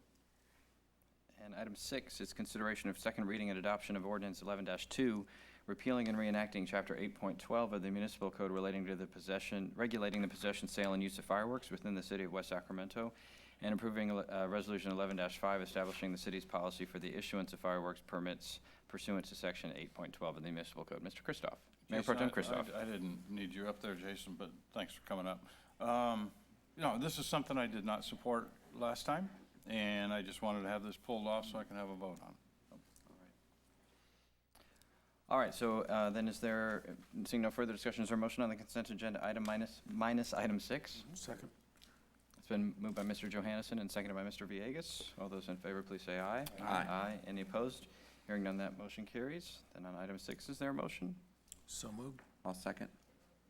Speaker 1: And item 6 is consideration of second reading and adoption of ordinance 11-2, repealing and reenacting Chapter 8.12 of the Municipal Code relating to regulating the possession, sale, and use of fireworks within the city of West Sacramento, and approving Resolution 11-5, establishing the city's policy for the issuance of fireworks permits pursuant to Section 8.12 of the Municipal Code. Mr. Christoph. Mayor Pro Tem Christoph.
Speaker 7: I didn't need you up there, Jason, but thanks for coming up. This is something I did not support last time, and I just wanted to have this pulled off so I can have a vote on it.
Speaker 1: All right, so then seeing no further discussion, is there a motion on the consent agenda item minus item 6?
Speaker 5: Second.
Speaker 1: It's been moved by Mr. Johannesson and seconded by Mr. Villegas. All those in favor, please say aye.
Speaker 5: Aye.
Speaker 1: Aye. Any opposed? Hearing none, that motion carries. Then on item 6, is there a motion?
Speaker 5: So moved.
Speaker 1: I'll second.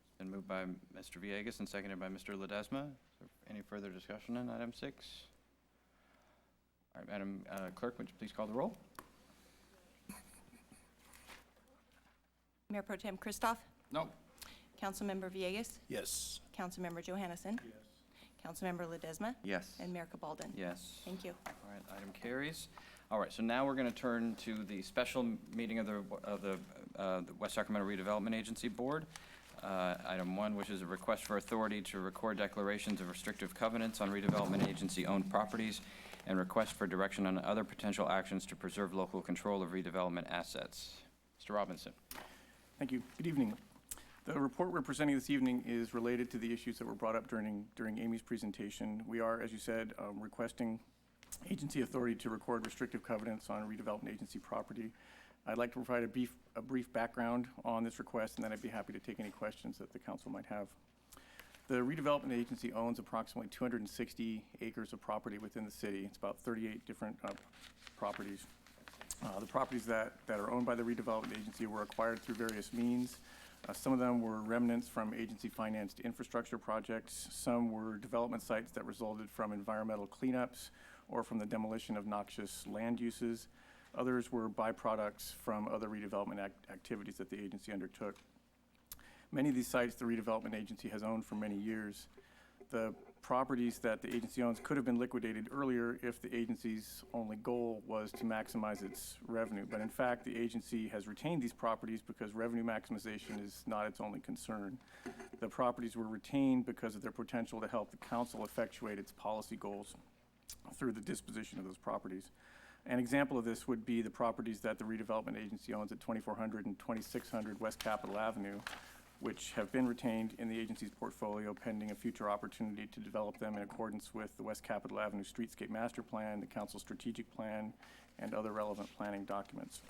Speaker 1: It's been moved by Mr. Villegas and seconded by Mr. Ledesma. Is there any further discussion on item 6? All right, Madam Clerk, would you please call the roll?
Speaker 9: Mayor Pro Tem Christoph,
Speaker 7: No.
Speaker 9: Councilmember Villegas,
Speaker 5: Yes.
Speaker 9: Councilmember Johannesson. Yes. Councilmember Ledesma.
Speaker 1: Yes.
Speaker 9: And Mayor Cabalden.
Speaker 1: Yes.
Speaker 9: Thank you.
Speaker 1: All right, item carries. All right, so now we're going to turn to the special meeting of the West Sacramento Redevelopment Agency Board. Item 1, which is a request for authority to record declarations of restrictive covenants on redevelopment agency-owned properties, and request for direction on other potential actions to preserve local control of redevelopment assets. Mr. Robinson.
Speaker 10: Thank you. Good evening. The report we're presenting this evening is related to the issues that were brought up during Amy's presentation. We are, as you said, requesting agency authority to record restrictive covenants on redevelopment agency property. I'd like to provide a brief background on this request, and then I'd be happy to take any questions that the council might have. The redevelopment agency owns approximately 260 acres of property within the city. It's about 38 different properties. The properties that are owned by the redevelopment agency were acquired through various means. Some of them were remnants from agency-financed infrastructure projects. Some were development sites that resulted from environmental cleanups or from the demolition of noxious land uses. Others were byproducts from other redevelopment activities that the agency undertook. Many of these sites the redevelopment agency has owned for many years. The properties that the agency owns could have been liquidated earlier if the agency's only goal was to maximize its revenue. But in fact, the agency has retained these properties because revenue maximization is not its only concern. The properties were retained because of their potential to help the council effectuate its policy goals through the disposition of those properties. An example of this would be the properties that the redevelopment agency owns at 2400 and 2600 West Capitol Avenue, which have been retained in the agency's portfolio pending a future opportunity to develop them in accordance with the West Capitol Avenue Streetscape Master Plan, the council's strategic plan, and other relevant planning documents.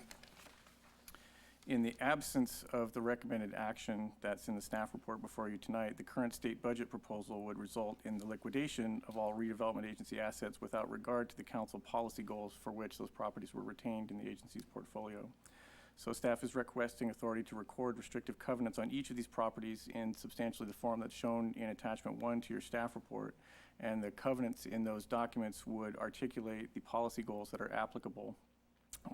Speaker 10: In the absence of the recommended action that's in the staff report before you tonight, the current state budget proposal would result in the liquidation of all redevelopment agency assets without regard to the council policy goals for which those properties were retained in the agency's portfolio. So staff is requesting authority to record restrictive covenants on each of these properties in substantially the form that's shown in attachment 1 to your staff report. And the covenants in those documents would articulate the policy goals that are applicable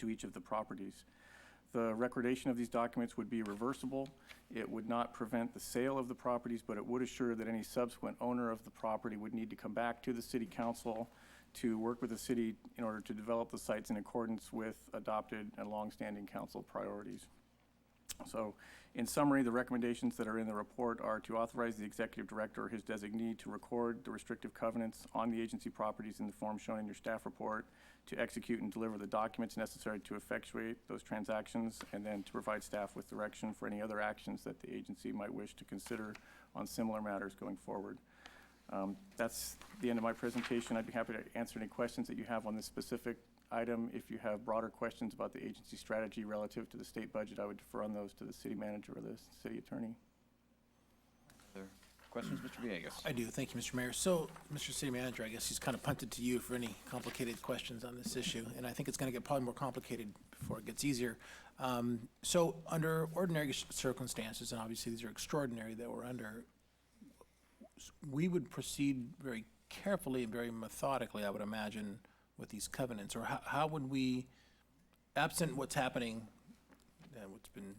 Speaker 10: to each of the properties. The recordation of these documents would be reversible. It would not prevent the sale of the properties, but it would assure that any subsequent owner of the property would need to come back to the city council to work with the city in order to develop the sites in accordance with adopted and longstanding council priorities. So in summary, the recommendations that are in the report are to authorize the executive director or his designee to record the restrictive covenants on the agency properties in the form shown in your staff report, to execute and deliver the documents necessary to effectuate those transactions, and then to provide staff with direction for any other actions that the agency might wish to consider on similar matters going forward. That's the end of my presentation. I'd be happy to answer any questions that you have on this specific item. If you have broader questions about the agency strategy relative to the state budget, I would defer on those to the city manager or the city attorney.
Speaker 1: Other questions, Mr. Villegas?
Speaker 5: I do, thank you, Mr. Mayor. So, Mr. City Manager, I guess he's kind of punted to you for any complicated questions on this issue, and I think it's going to get probably more complicated before it gets easier. So, under ordinary circumstances, and obviously these are extraordinary that we're under, we would proceed very carefully and very methodically, I would imagine, with these covenants, or how would we, absent what's happening, what's been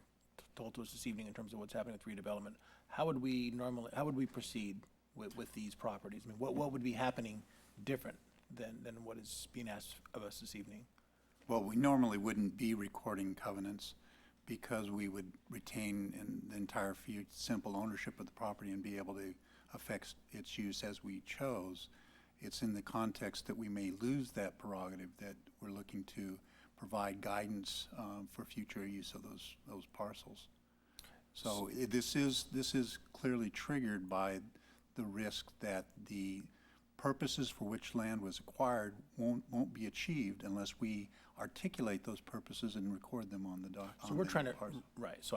Speaker 5: told to us this evening in terms of what's happening with redevelopment, how would we proceed with these properties? I mean, what would be happening different than what is being asked of us this evening?
Speaker 3: Well, we normally wouldn't be recording covenants because we would retain the entire simple ownership of the property and be able to affect its use as we chose. It's in the context that we may lose that prerogative that we're looking to provide guidance for future use of those parcels. So this is clearly triggered by the risk that the purposes for which land was acquired won't be achieved unless we articulate those purposes and record them on the document.
Speaker 5: So we're trying to, right, so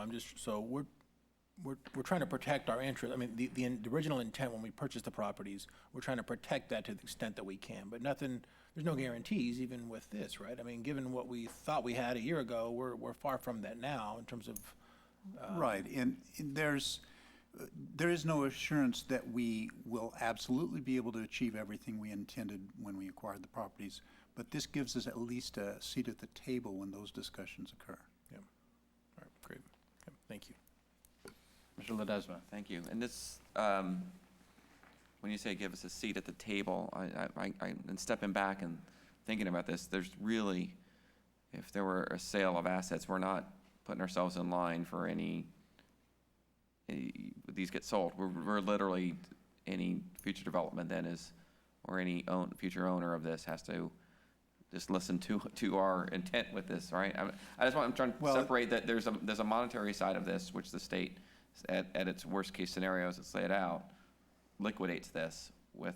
Speaker 5: we're trying to protect our interest. I mean, the original intent when we purchased the properties, we're trying to protect that to the extent that we can, but there's no guarantees even with this, right? I mean, given what we thought we had a year ago, we're far from that now in terms of.
Speaker 3: Right, and there is no assurance that we will absolutely be able to achieve everything we intended when we acquired the properties, but this gives us at least a seat at the table when those discussions occur.
Speaker 5: Yeah, all right, great, yeah, thank you.
Speaker 1: Mr. Ledesma?
Speaker 11: Thank you. And this, when you say give us a seat at the table, and stepping back and thinking about this, there's really, if there were a sale of assets, we're not putting ourselves in line for these get sold. We're literally, any future development then is, or any future owner of this has to just listen to our intent with this, right? I'm trying to separate that there's a monetary side of this, which the state, at its worst case scenarios, it's laid out, liquidates this with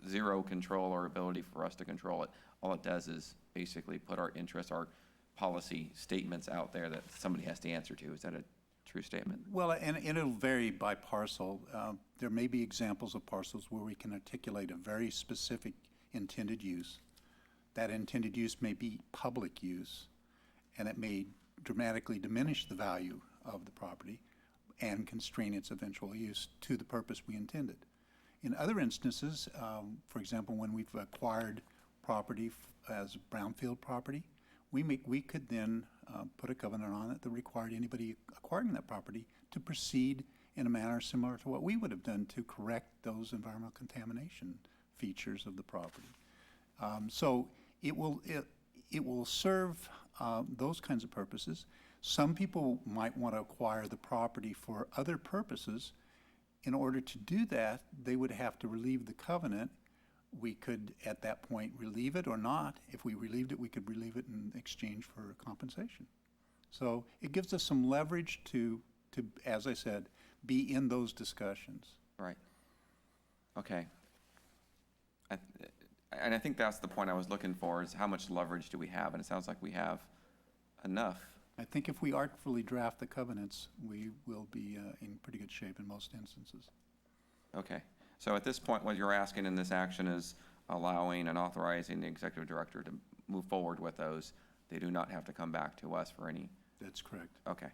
Speaker 11: zero control or ability for us to control it. All it does is basically put our interests, our policy statements out there that somebody has to answer to. Is that a true statement?
Speaker 3: Well, and it'll vary by parcel. There may be examples of parcels where we can articulate a very specific intended use. That intended use may be public use, and it may dramatically diminish the value of the property and constrain its eventual use to the purpose we intended. In other instances, for example, when we've acquired property as brownfield property, we could then put a covenant on it that required anybody acquiring that property to proceed in a manner similar to what we would have done to correct those environmental contamination features of the property. So it will serve those kinds of purposes. Some people might want to acquire the property for other purposes. In order to do that, they would have to relieve the covenant. We could, at that point, relieve it or not. If we relieved it, we could relieve it in exchange for compensation. So it gives us some leverage to, as I said, be in those discussions.
Speaker 11: Right. Okay. And I think that's the point I was looking for, is how much leverage do we have? And it sounds like we have enough.
Speaker 3: I think if we artfully draft the covenants, we will be in pretty good shape in most instances.
Speaker 11: Okay. So at this point, what you're asking in this action is allowing and authorizing the executive director to move forward with those. They do not have to come back to us for any.
Speaker 3: That's correct.
Speaker 11: Okay.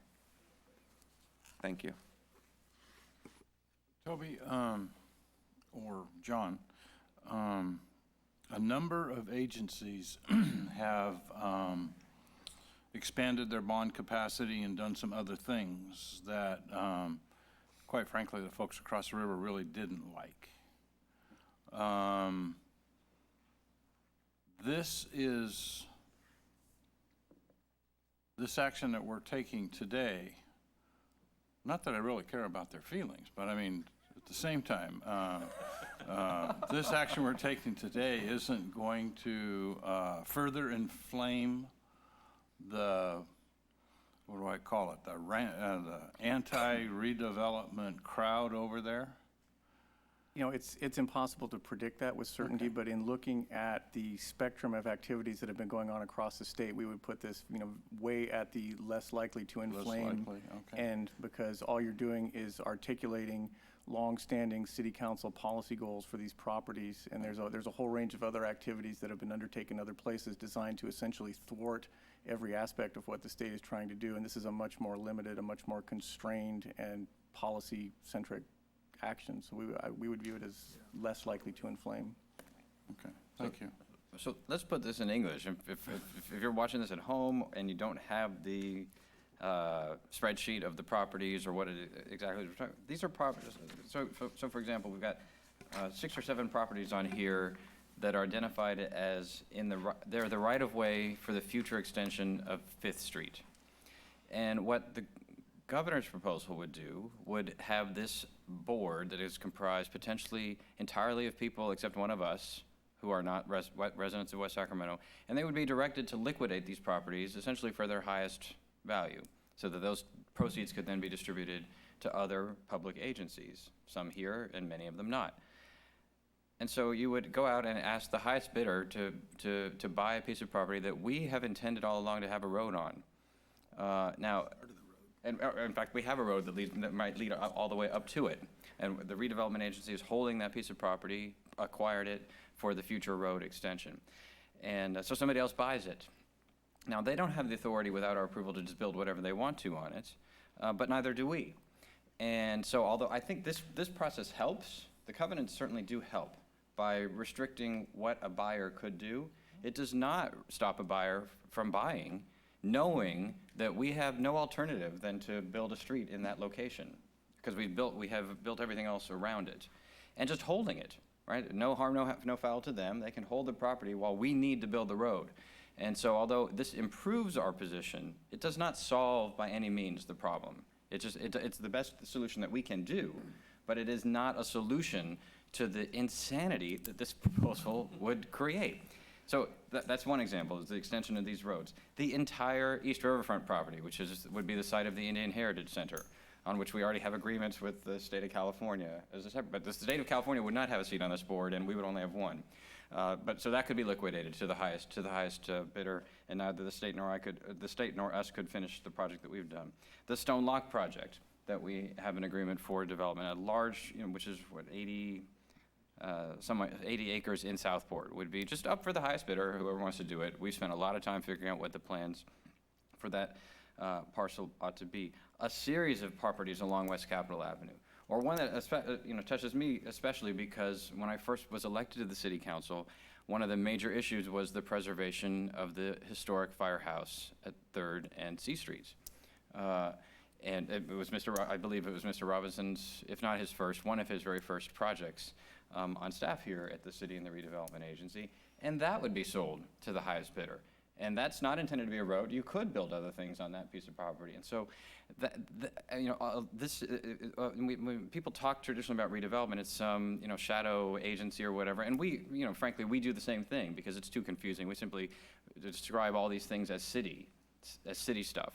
Speaker 11: Thank you.
Speaker 7: Toby, or John, a number of agencies have expanded their bond capacity and done some other things that, quite frankly, the folks across the river really didn't like. This action that we're taking today, not that I really care about their feelings, but I mean, at the same time, this action we're taking today isn't going to further inflame the, what do I call it, the anti-redevelopment crowd over there?
Speaker 10: You know, it's impossible to predict that with certainty, but in looking at the spectrum of activities that have been going on across the state, we would put this, you know, way at the less likely to inflame.
Speaker 7: likely, okay.
Speaker 10: And because all you're doing is articulating long-standing city council policy goals for these properties, and there's a whole range of other activities that have been undertaken in other places designed to essentially thwart every aspect of what the state is trying to do. And this is a much more limited, a much more constrained and policy-centric action. So we would view it as less likely to inflame.
Speaker 7: Okay, thank you.
Speaker 1: So let's put this in English. If you're watching this at home and you don't have the spreadsheet of the properties or what it exactly is, these are properties. So for example, we've got 6 or 7 properties on here that are identified as they're the right-of-way for the future extension of 5th Street. And what the governor's proposal would do would have this board that is comprised potentially entirely of people except one of us who are not residents of West Sacramento, and they would be directed to liquidate these properties essentially for their highest value, so that those proceeds could then be distributed to other public agencies, some here and many of them not. And so you would go out and ask the highest bidder to buy a piece of property that we have intended all along to have a road on. Now, and in fact, we have a road that might lead all the way up to it. And the redevelopment agency is holding that piece of property, acquired it for the future road extension. And so somebody else buys it. Now, they don't have the authority without our approval to just build whatever they want to on it, but neither do we. And so although I think this process helps, the covenants certainly do help by restricting what a buyer could do. It does not stop a buyer from buying, knowing that we have no alternative than to build a street in that location, because we have built everything else around it, and just holding it, right? No harm, no foul to them. They can hold the property while we need to build the road. And so although this improves our position, it does not solve by any means the problem. It's the best solution that we can do, but it is not a solution to the insanity that this proposal would create. So that's one example, is the extension of these roads. The entire East Riverfront property, which would be the site of the Indian Heritage Center, on which we already have agreements with the state of California as a separate, but the state of California would not have a seat on this board, and we would only have one. So that could be liquidated to the highest bidder, and neither the state nor us could finish the project that we've done. The Stone Lock project that we have an agreement for development, a large, which is what, 80 acres in Southport, would be just up for the highest bidder, whoever wants to do it. We spent a lot of time figuring out what the plans for that parcel ought to be. A series of properties along West Capitol Avenue, or one that touches me especially because when I first was elected to the city council, one of the major issues was the preservation of the historic firehouse at 3rd and C Streets. And it was I believe it was Mr. Robinson's, if not his first, one of his very first projects on staff here at the city and the redevelopment agency. And that would be sold to the highest bidder. And that's not intended to be a road. You could build other things on that piece of property. And so, when people talk traditionally about redevelopment, it's some, shadow agency or whatever. And we, frankly, we do the same thing because it's too confusing. We simply describe all these things as city stuff.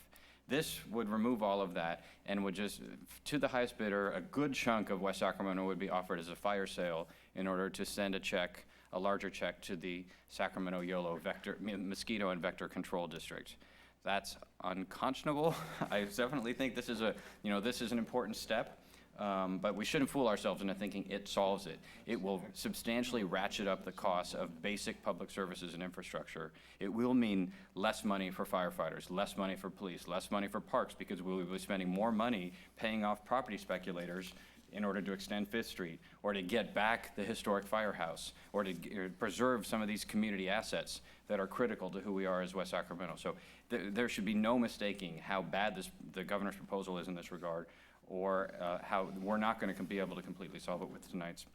Speaker 1: This would remove all of that and would just, to the highest bidder, a good chunk of West Sacramento would be offered as a fire sale in order to send a larger check to the Sacramento YOLO mosquito and vector control district. That's unconscionable. I definitely think this is an important step, but we shouldn't fool ourselves into thinking it solves it. It will substantially ratchet up the costs of basic public services and infrastructure. It will mean less money for firefighters, less money for police, less money for parks, because we will be spending more money paying off property speculators in order to extend Fifth Street, or to get back the historic firehouse, or to preserve some of these community assets that are critical to who we are as West Sacramento. So there should be no mistaking how bad the governor's proposal is in this regard, or how we're not going to be able to completely solve it with tonight's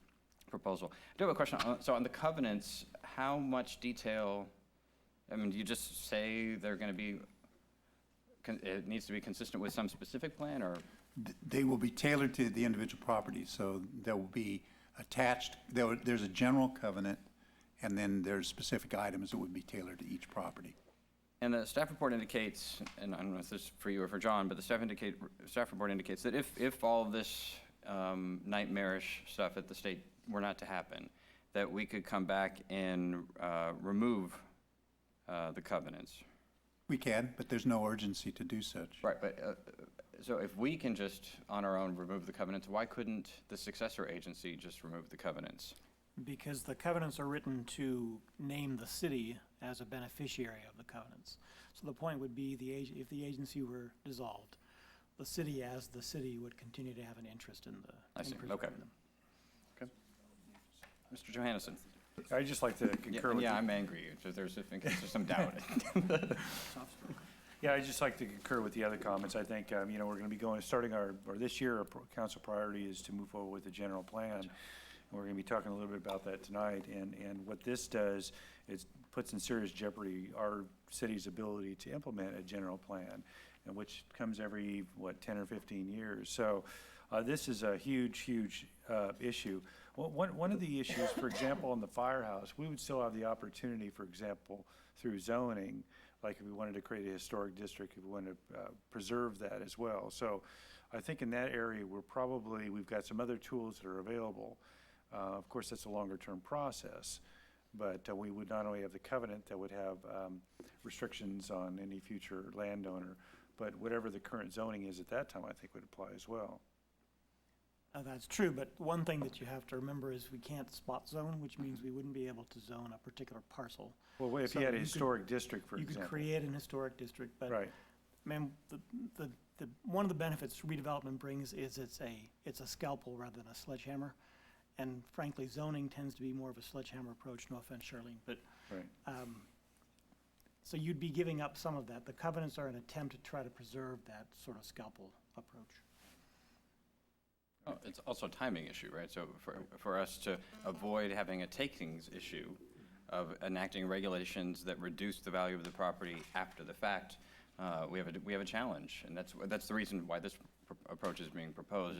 Speaker 1: proposal. I do have a question. So on the covenants, how much detail, do you just say they're going to be, it needs to be consistent with some specific plan, or?
Speaker 3: They will be tailored to the individual property, so there will be attached, there's a general covenant, and then there's specific items that would be tailored to each property.
Speaker 1: And the staff report indicates, and I don't know if this is for you or for John, but the staff report indicates that if all of this nightmarish stuff at the state were not to happen, that we could come back and remove the covenants.
Speaker 3: We can, but there's no urgency to do such.
Speaker 1: Right, but so if we can just, on our own, remove the covenants, why couldn't the successor agency just remove the covenants?
Speaker 12: Because the covenants are written to name the city as a beneficiary of the covenants. So the point would be, if the agency were dissolved, the city as the city would continue to have an interest in preserving
Speaker 1: Okay.
Speaker 12: them.
Speaker 1: Okay. Mr. Johannesson?
Speaker 4: I'd just like to concur with you.
Speaker 1: Yeah, I'm angry, in case there's some doubt.
Speaker 4: Yeah, I'd just like to concur with the other comments. I think, we're going to be starting this year, our council priority is to move forward with the general plan. And we're going to be talking a little bit about that tonight. And what this does is puts in serious jeopardy our city's ability to implement a general plan, and which comes every, 10 or 15 years. So this is a huge issue. One of the issues, for example, in the firehouse, we would still have the opportunity, for example, through zoning, like if we wanted to create a historic district, if we wanted to preserve that as well. So I think in that area, we've got some other tools that are available. Of course, that's a longer-term process, but we would not only have the covenant that would have restrictions on any future landowner, but whatever the current zoning is at that time, I think would apply as well.
Speaker 12: That's true, but one thing that you have to remember is we can't spot zone, which means we wouldn't be able to zone a particular parcel.
Speaker 4: Well, if you had a historic district, for example.
Speaker 12: You could create an historic district, but,
Speaker 4: Right.
Speaker 12: ma'am, one of the benefits redevelopment brings is it's a scalpel rather than a sledgehammer. And frankly, zoning tends to be more of a sledgehammer approach, no offense, Charlene, but,
Speaker 4: Right.
Speaker 12: so you'd be giving up some of that. The covenants are an attempt to try to preserve that sort of scalpel approach.
Speaker 1: Oh, it's also a timing issue, right? So for us to avoid having a takings issue of enacting regulations that reduce the value of the property after the fact, we have a challenge, and that's the reason why this approach is being proposed.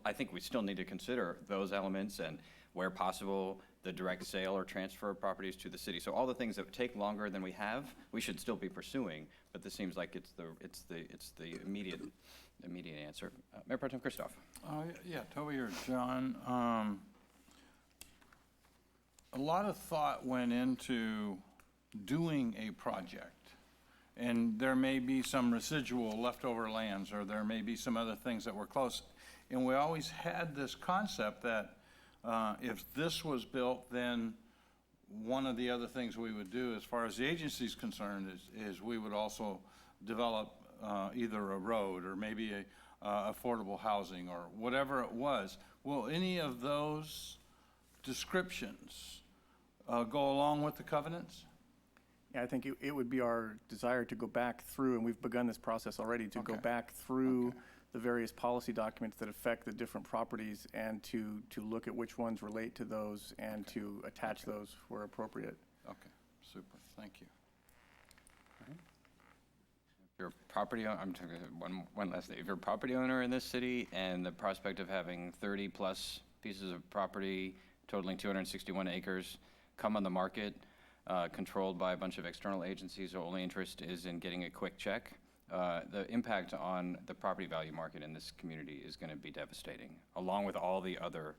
Speaker 1: I think we still need to consider those elements, and where possible, the direct sale or transfer of properties to the city. So all the things that take longer than we have, we should still be pursuing. But this seems like it's the immediate answer. Mayor Pro Tem Christoph.
Speaker 7: Yeah, Toby or John, a lot of thought went into doing a project. And there may be some residual leftover lands, or there may be some other things that were close. And we always had this concept that if this was built, then one of the other things we would do, as far as the agency's concerned, is we would also develop either a road or maybe affordable housing or whatever it was. Will any of those descriptions go along with the covenants?
Speaker 10: Yeah, I think it would be our desire to go back through, and we've begun this process already, to go
Speaker 1: Okay.
Speaker 10: back through
Speaker 1: Okay.
Speaker 10: the various policy documents that affect the different properties and to look at which ones relate to those and to attach those where appropriate.
Speaker 7: Okay, super, thank you.
Speaker 1: If you're a property owner, I'm talking, one last thing. If you're a property owner in this city and the prospect of having 30-plus pieces of property totaling 261 acres come on the market, controlled by a bunch of external agencies, their only interest is in getting a quick check, the impact on the property value market in this community is going to be devastating, along with all the other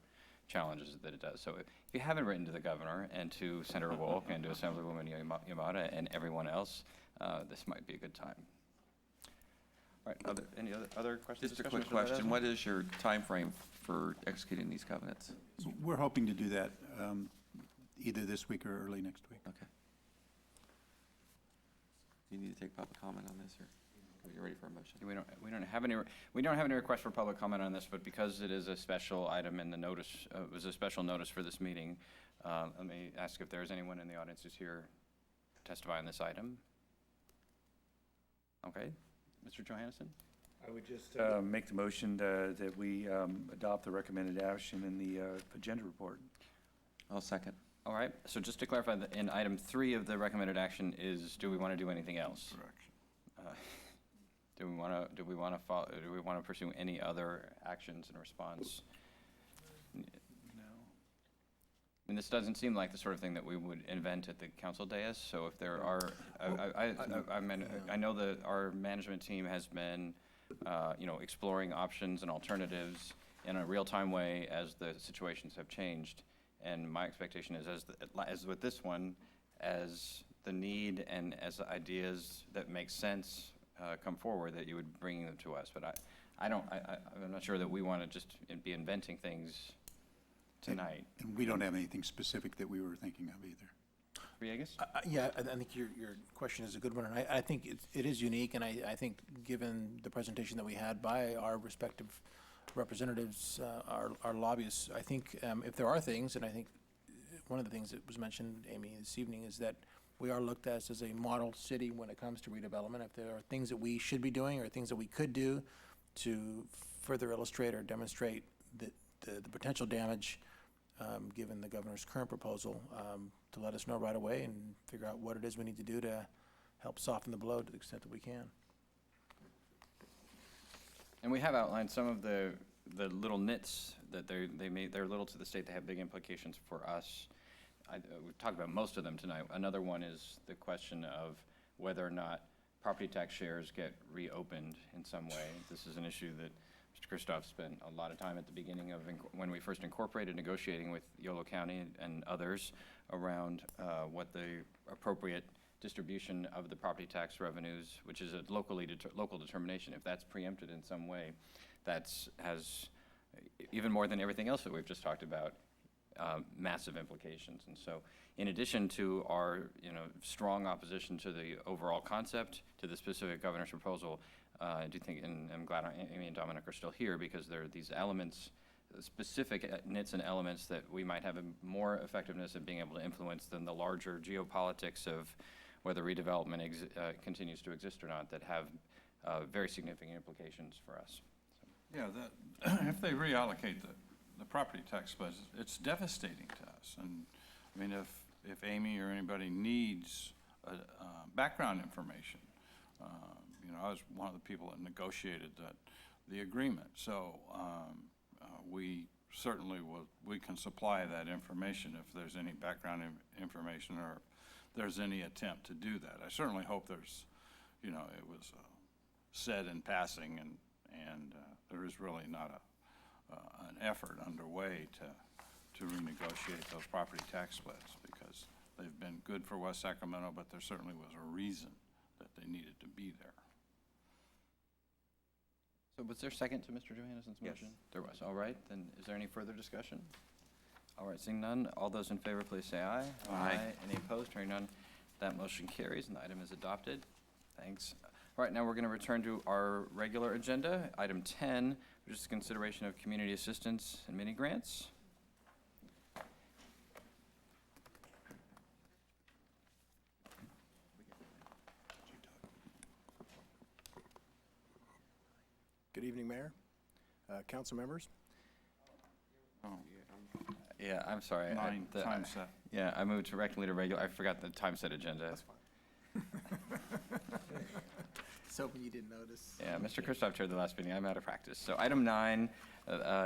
Speaker 1: challenges that it does. So if you haven't written to the governor and to Senator Wolk and to Assemblywoman Yamada and everyone else, this might be a good time. All right, any other questions?
Speaker 11: Just a
Speaker 1: discussion,
Speaker 11: quick
Speaker 1: Mr.
Speaker 11: question.
Speaker 1: Ledesma?
Speaker 11: What is your time frame for executing these covenants?
Speaker 3: We're hoping to do that either this week or early next week.
Speaker 11: Okay. Do you need to take public comment on this, or are you ready for a motion?
Speaker 1: We don't have any request for public comment on this, but because it is a special item in the notice, it was a special notice for this meeting, let me ask if there's anyone in the audience who's here to testify on this item. Okay, Mr. Johannesson?
Speaker 4: I would just make the motion that we adopt the recommended action in the agenda report.
Speaker 11: I'll second.
Speaker 1: All right, so just to clarify, in item 3 of the recommended action is, do we want to do anything else? Do we want to pursue any other actions in response?
Speaker 4: No.
Speaker 1: I mean, this doesn't seem like the sort of thing that we would invent at the council dais, so if there are, I know that our management team has been, exploring options and alternatives in a real-time way as the situations have changed. And my expectation is, as with this one, as the need and as the ideas that make sense come forward, that you would bring them to us. But I'm not sure that we want to just be inventing things tonight.
Speaker 3: And we don't have anything specific that we were thinking of either.
Speaker 1: Villegas?
Speaker 5: Yeah, I think your question is a good one, and I think it is unique, and I think given the presentation that we had by our respective representatives, our lobbyists, I think if there are things, and I think one of the things that was mentioned, Amy, this evening, is that we are looked at as a model city when it comes to redevelopment. If there are things that we should be doing or things that we could do to further illustrate or demonstrate the potential damage given the governor's current proposal, to let us know right away and figure out what it is we need to do to help soften the blow to the extent that we can.
Speaker 1: And we have outlined some of the little nits that they're little to the state, they have big implications for us. We've talked about most of them tonight. Another one is the question of whether or not property tax shares get reopened in some way. This is an issue that Mr. Christoph spent a lot of time at the beginning of when we first incorporated, negotiating with Yolo County and others around what the appropriate distribution of the property tax revenues, which is a local determination. If that's preempted in some way, has even more than everything else that we've just talked about, massive implications. And so, in addition to our strong opposition to the overall concept, to the specific governor's proposal, I do think, and I'm glad Amy and Dominic are still here, because there are these elements, specific nits and elements that we might have more effectiveness at being able to influence than the larger geopolitics of whether redevelopment continues to exist or not, that have very significant implications for us. So.
Speaker 7: Yeah, if they reallocate the property tax budget, it's devastating to us. And I mean, if Amy or anybody needs background information, I was one of the people that negotiated the agreement. So we certainly we can supply that information if there's any background information or if there's any attempt to do that. I certainly hope there's, it was said in passing and there is really not an effort underway to renegotiate those property tax splits, because they've been good for West Sacramento, but there certainly was a reason that they needed to be there.
Speaker 1: So was there a second to Mr. Johannesson's motion? Yes. There was. All right. Then is there any further discussion? All right. Seeing none, all those in favor, please say aye.
Speaker 11: Aye.
Speaker 1: Any opposed? Hearing none, that motion carries and the item is adopted. Thanks. All right. Now we're going to return to our regular agenda. Item 10, which is consideration of community assistance and mini grants.
Speaker 13: Good evening, Mayor, council members.
Speaker 1: Yeah, I'm sorry.
Speaker 7: Time set.
Speaker 1: Yeah, I moved directly to regular, I forgot the time set agenda.
Speaker 13: That's fine. So you didn't notice.
Speaker 1: Yeah, Mr. Christoph chaired the last meeting. I'm out of practice. So item 9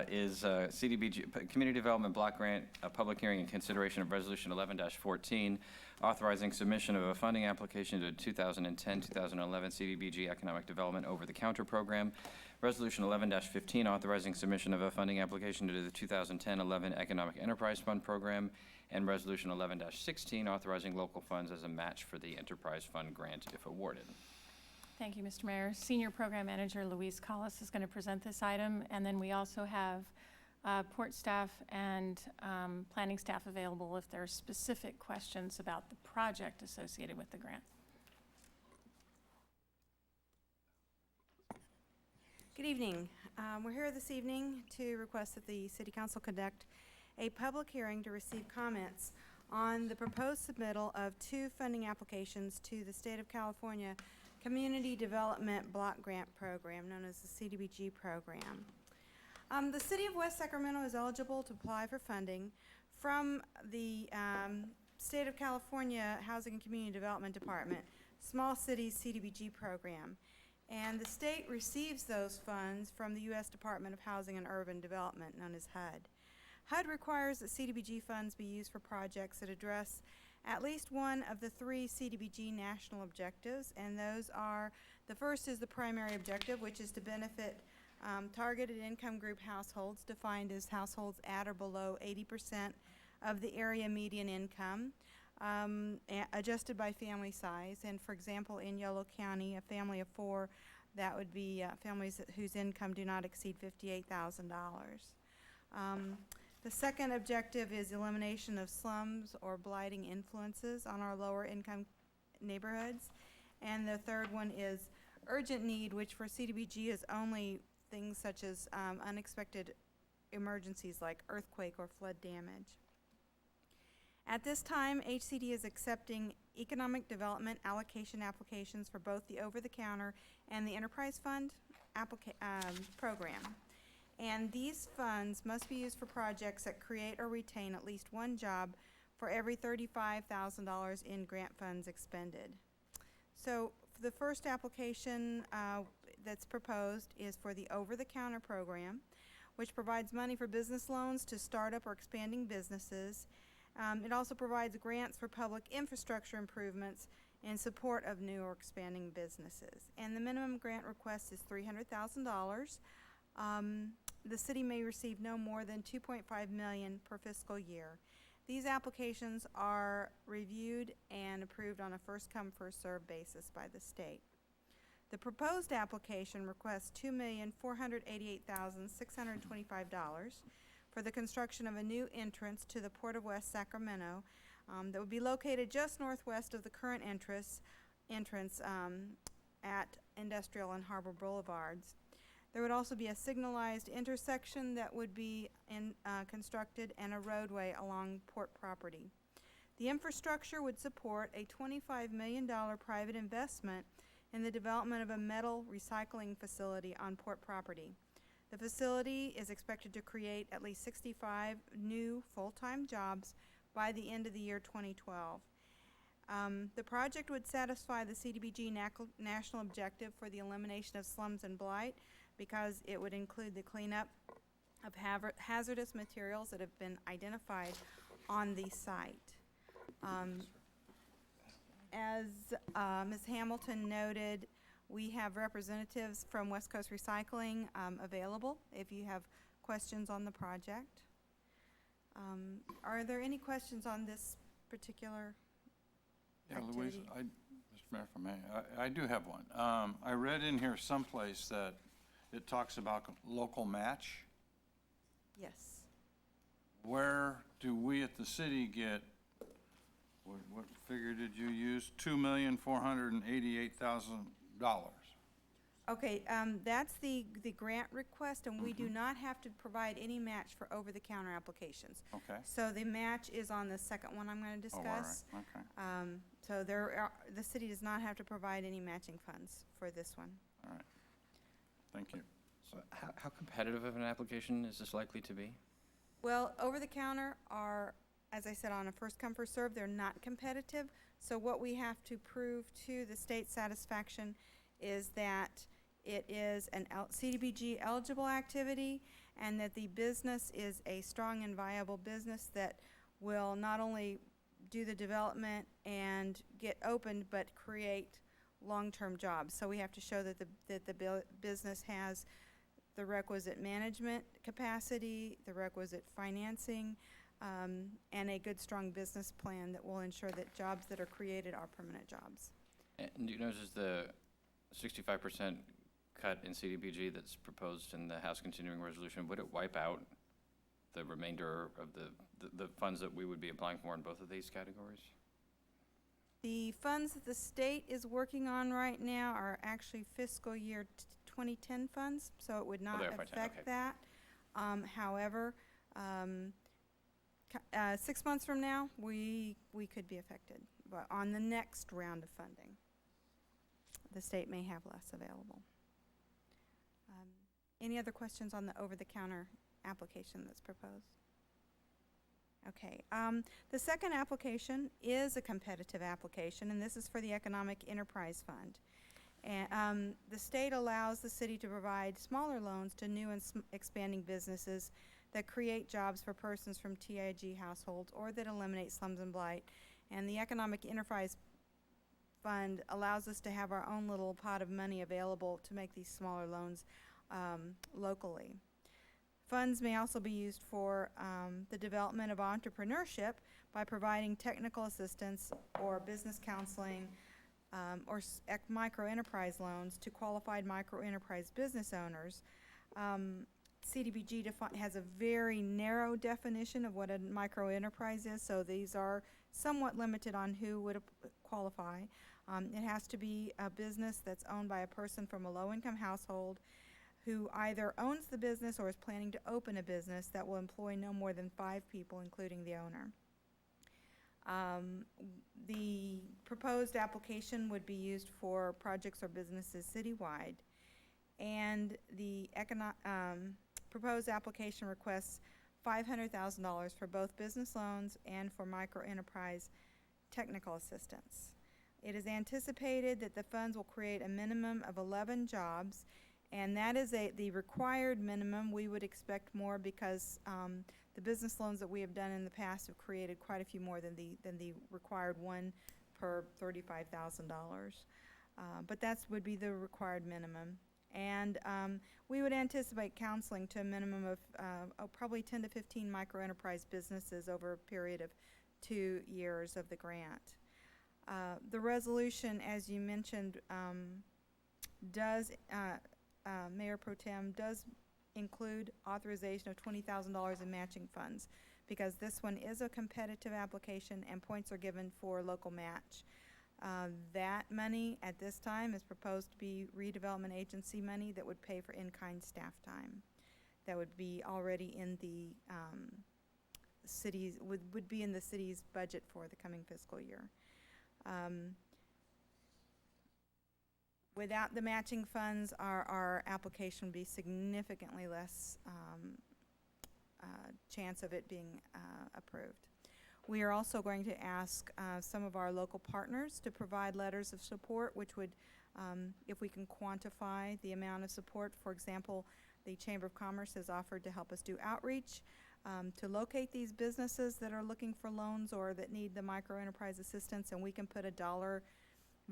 Speaker 1: is CDBG, Community Development Block Grant, a public hearing and consideration of Resolution 11-14, authorizing submission of a funding application to 2010-2011 CDBG Economic Development Over-the-Counter Program. Resolution 11-15, authorizing submission of a funding application to the 2010-11 Economic Enterprise Fund Program. And Resolution 11-16, authorizing local funds as a match for the Enterprise Fund grant if awarded.
Speaker 14: Thank you, Mr. Mayor. Senior Program Manager Luis Collis is going to present this item, and then we also have port staff and planning staff available if there are specific questions about the project associated with the grant.
Speaker 15: Good evening. We're here this evening to request that the City Council conduct a public hearing to receive comments on the proposed submittal of 2 funding applications to the State of California Community Development Block Grant Program, known as the CDBG program. The City of West Sacramento is eligible to apply for funding from the State of California Housing and Community Development Department Small Cities CDBG program. And the state receives those funds from the U.S. Department of Housing and Urban Development, known as HUD. HUD requires that CDBG funds be used for projects that address at least one of the 3 CDBG national objectives, and those are, the first is the primary objective, which is to benefit targeted income group households, defined as households at or below 80% of the area median income, adjusted by family size. And for example, in Yolo County, a family of 4, that would be families whose income do not exceed $58,000. The second objective is elimination of slums or blighting influences on our lower income neighborhoods. And the third one is urgent need, which for CDBG is only things such as unexpected emergencies like earthquake or flood damage. At this time, HCD is accepting economic development allocation applications for both the over-the-counter and the Enterprise Fund program. And these funds must be used for projects that create or retain at least 1 job for every $35,000 in grant funds expended. So the first application that's proposed is for the over-the-counter program, which provides money for business loans to startup or expanding businesses. It also provides grants for public infrastructure improvements in support of new or expanding businesses. And the minimum grant request is $300,000. The city may receive no more than $2.5 million per fiscal year. These applications are reviewed and approved on a first-come, first-served basis by the state. The proposed application requests $2,488,625 for the construction of a new entrance to the Port of West Sacramento that would be located just northwest of the current entrance at Industrial and Harbor Boulevards. There would also be a signalized intersection that would be constructed and a roadway along port property. The infrastructure would support a $25 million private investment in the development of a metal recycling facility on port property. The facility is expected to create at least 65 new full-time jobs by the end of the year 2012. The project would satisfy the CDBG national objective for the elimination of slums and blight, because it would include the cleanup of hazardous materials that have been identified on the site. As Ms. Hamilton noted, we have representatives from West Coast Recycling available if you have questions on the project. Are there any questions on this particular activity?
Speaker 7: Louise, Mr. Mayor, if I may, I do have one. I read in here someplace that it talks about local match.
Speaker 15: Yes.
Speaker 7: Where do we at the city get, what figure did you use? $2,488,000.
Speaker 15: Okay, that's the grant request, and we do not have to provide any match for over-the-counter applications.
Speaker 7: Okay.
Speaker 15: So the match is on the second one I'm going to discuss.
Speaker 7: Oh, all right, okay.
Speaker 15: So the city does not have to provide any matching funds for this one.
Speaker 7: All right. Thank you.
Speaker 1: So how competitive of an application is this likely to be?
Speaker 15: Well, over-the-counter are, as I said, on a first-come, first-served, they're not competitive. So what we have to prove to the state's satisfaction is that it is an CDBG eligible activity and that the business is a strong and viable business that will not only do the development and get opened, but create long-term jobs. So we have to show that the business has the requisite management capacity, the requisite financing, and a good, strong business plan that will ensure that jobs that are created are permanent jobs.
Speaker 1: And do you notice the 65% cut in CDBG that's proposed in the House Continuing Resolution, would it wipe out the remainder of the funds that we would be applying for in both of these categories?
Speaker 15: The funds that the state is working on right now are actually fiscal year 2010 funds, so it would not
Speaker 1: they're FY10,
Speaker 15: affect
Speaker 1: okay.
Speaker 15: that. However, 6 months from now, we could be affected, but on the next round of funding, the state may have less available. Any other questions on the over-the-counter application that's proposed? Okay. The second application is a competitive application, and this is for the Economic Enterprise Fund. And the state allows the city to provide smaller loans to new and expanding businesses that create jobs for persons from TIG households or that eliminate slums and blight. And the Economic Enterprise Fund allows us to have our own little pot of money available to make these smaller loans locally. Funds may also be used for the development of entrepreneurship by providing technical assistance or business counseling or micro-enterprise loans to qualified micro-enterprise business owners. CDBG has a very narrow definition of what a micro-enterprise is, so these are somewhat limited on who would qualify. It has to be a business that's owned by a person from a low-income household who either owns the business or is planning to open a business that will employ no more than 5 people, including the owner. The proposed application would be used for projects or businesses citywide, and the proposed application requests $500,000 for both business loans and for micro-enterprise technical assistance. It is anticipated that the funds will create a minimum of 11 jobs, and that is the required minimum. We would expect more because the business loans that we have done in the past have created quite a few more than the required one per $35,000. But that would be the required minimum. And we would anticipate counseling to a minimum of probably 10 to 15 micro-enterprise businesses over a period of 2 years of the grant. The resolution, as you mentioned, does Mayor Pro Tem does include authorization of $20,000 in matching funds because this one is a competitive application and points are given for local match. That money at this time is proposed to be redevelopment agency money that would pay for in-kind staff time. That would be already in the city's, would be in the city's budget for the coming fiscal year. Without the matching funds, our application would be significantly less chance of it being approved. We are also going to ask some of our local partners to provide letters of support, which would, if we can quantify the amount of support, for example, the Chamber of Commerce has offered to help us do outreach to locate these businesses that are looking for loans or that need the micro-enterprise assistance, and we can put a dollar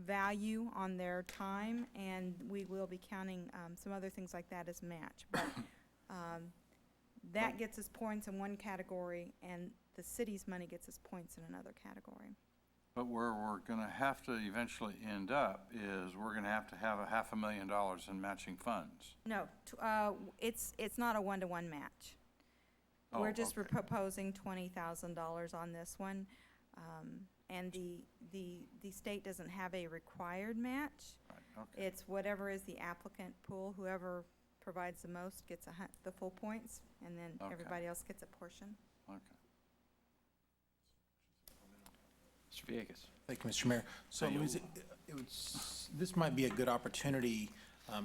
Speaker 15: value on their time, and we will be counting some other things like that as match. But that gets us points in one category, and the city's money gets us points in another category.
Speaker 7: But where we're going to have to eventually end up is we're going to have $500,000 in matching funds.
Speaker 15: No, it's not a one-to-one match.
Speaker 7: Oh,
Speaker 15: We're just
Speaker 7: okay.
Speaker 15: proposing $20,000 on this one. And the state doesn't have a required match.
Speaker 7: Right, okay.
Speaker 15: It's whatever is the applicant pool. Whoever provides the most gets the full points, and then
Speaker 7: Okay.
Speaker 15: everybody else gets a portion.
Speaker 7: Okay.
Speaker 1: Mr. Villegas.
Speaker 5: Thank you, Mr. Mayor. So, Louise, this might be a good opportunity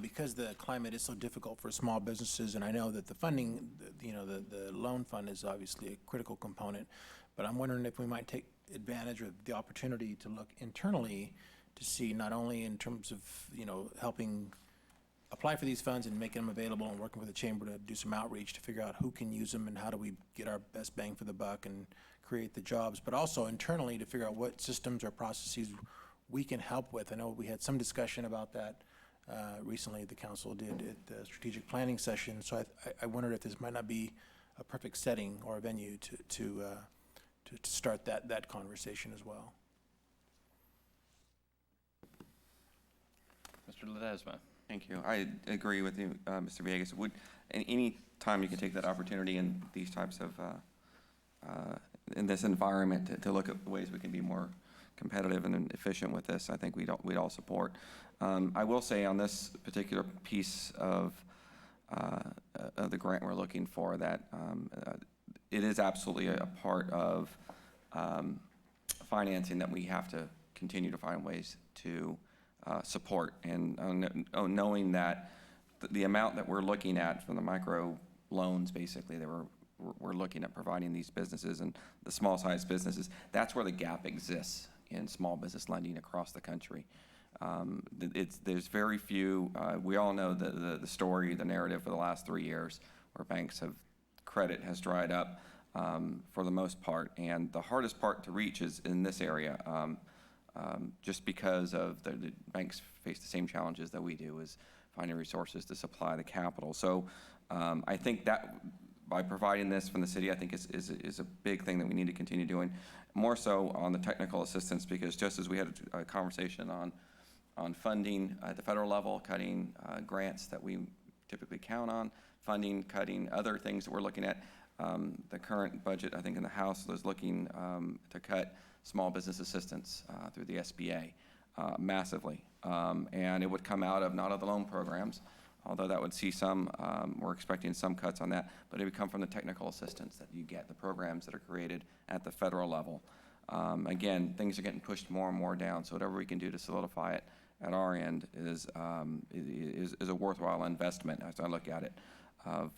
Speaker 5: Because the climate is so difficult for small businesses, and I know that the funding, the loan fund is obviously a critical component, but I'm wondering if we might take advantage of the opportunity to look internally to see not only in terms of, helping apply for these funds and making them available and working with the chamber to do some outreach to figure out who can use them and how do we get our best bang for the buck and create the jobs, but also internally to figure out what systems or processes we can help with. I know we had some discussion about that recently, the council did at the strategic planning session, so I wondered if this might not be a perfect setting or a venue to start that conversation as well.
Speaker 1: Mr. Ledesma.
Speaker 11: Thank you. I agree with you, Mr. Villegas. Any time you can take that opportunity in these types of, in this environment to look at ways we can be more competitive and efficient with this, I think we'd all support. I will say on this particular piece of the grant we're looking for that it is absolutely a part of financing that we have to continue to find ways to support. And knowing that the amount that we're looking at from the micro loans, basically, that we're looking at providing these businesses and the small-sized businesses, that's where the gap exists in small business lending across the country. There's very few, we all know the story, the narrative for the last 3 years, where credit has dried up for the most part. And the hardest part to reach is in this area, just because of the banks face the same challenges that we do, is finding resources to supply the capital. So I think that by providing this from the city, I think is a big thing that we need to continue doing. More so on the technical assistance, because just as we had a conversation on funding at the federal level, cutting grants that we typically count on, funding, cutting other things that we're looking at. The current budget, I think, in the House is looking to cut small business assistance through the SBA massively. And it would come out of, not of the loan programs, although that would see some, we're expecting some cuts on that, but it would come from the technical assistance that you get, the programs that are created at the federal level. Again, things are getting pushed more and more down, so whatever we can do to solidify it at our end is a worthwhile investment, as I look at it, of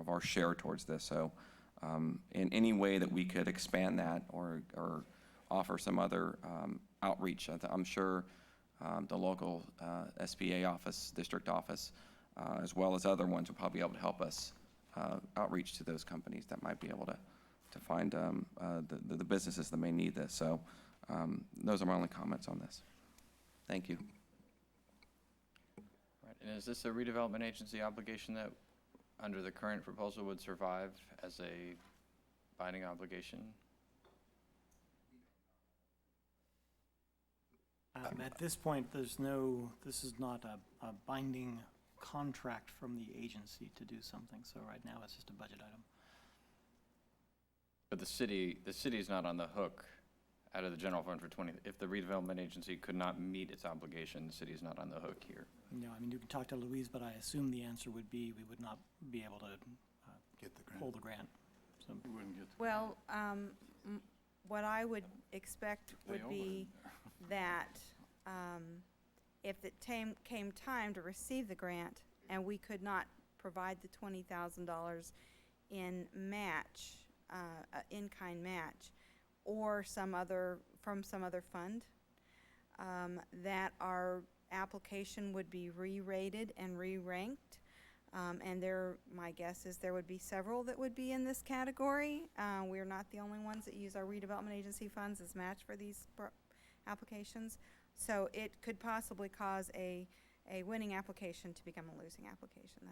Speaker 11: our share towards this. So in any way that we could expand that or offer some other outreach, I'm sure the local SBA office, district office, as well as other ones will probably be able to help us outreach to those companies that might be able to find the businesses that may need this. So those are my only comments on this. Thank you.
Speaker 1: Right. And is this a redevelopment agency obligation that, under the current proposal, would survive as a binding obligation?
Speaker 12: At this point, this is not a binding contract from the agency to do something, so right now it's just a budget item.
Speaker 1: But the city is not on the hook out of the general fund for if the redevelopment agency could not meet its obligation, the city is not on the hook here.
Speaker 12: No, I mean, you can talk to Louise, but I assume the answer would be we would not be able to
Speaker 3: Get the grant.
Speaker 12: pull the grant. So
Speaker 7: We wouldn't get the
Speaker 15: Well, what I would expect would be that if it came time to receive the grant and we could not provide the $20,000 in match, in-kind match, or from some other fund, that our application would be re-rated and re-ranked. And my guess is there would be several that would be in this category. We're not the only ones that use our redevelopment agency funds as match for these applications. So it could possibly cause a winning application to become a losing application.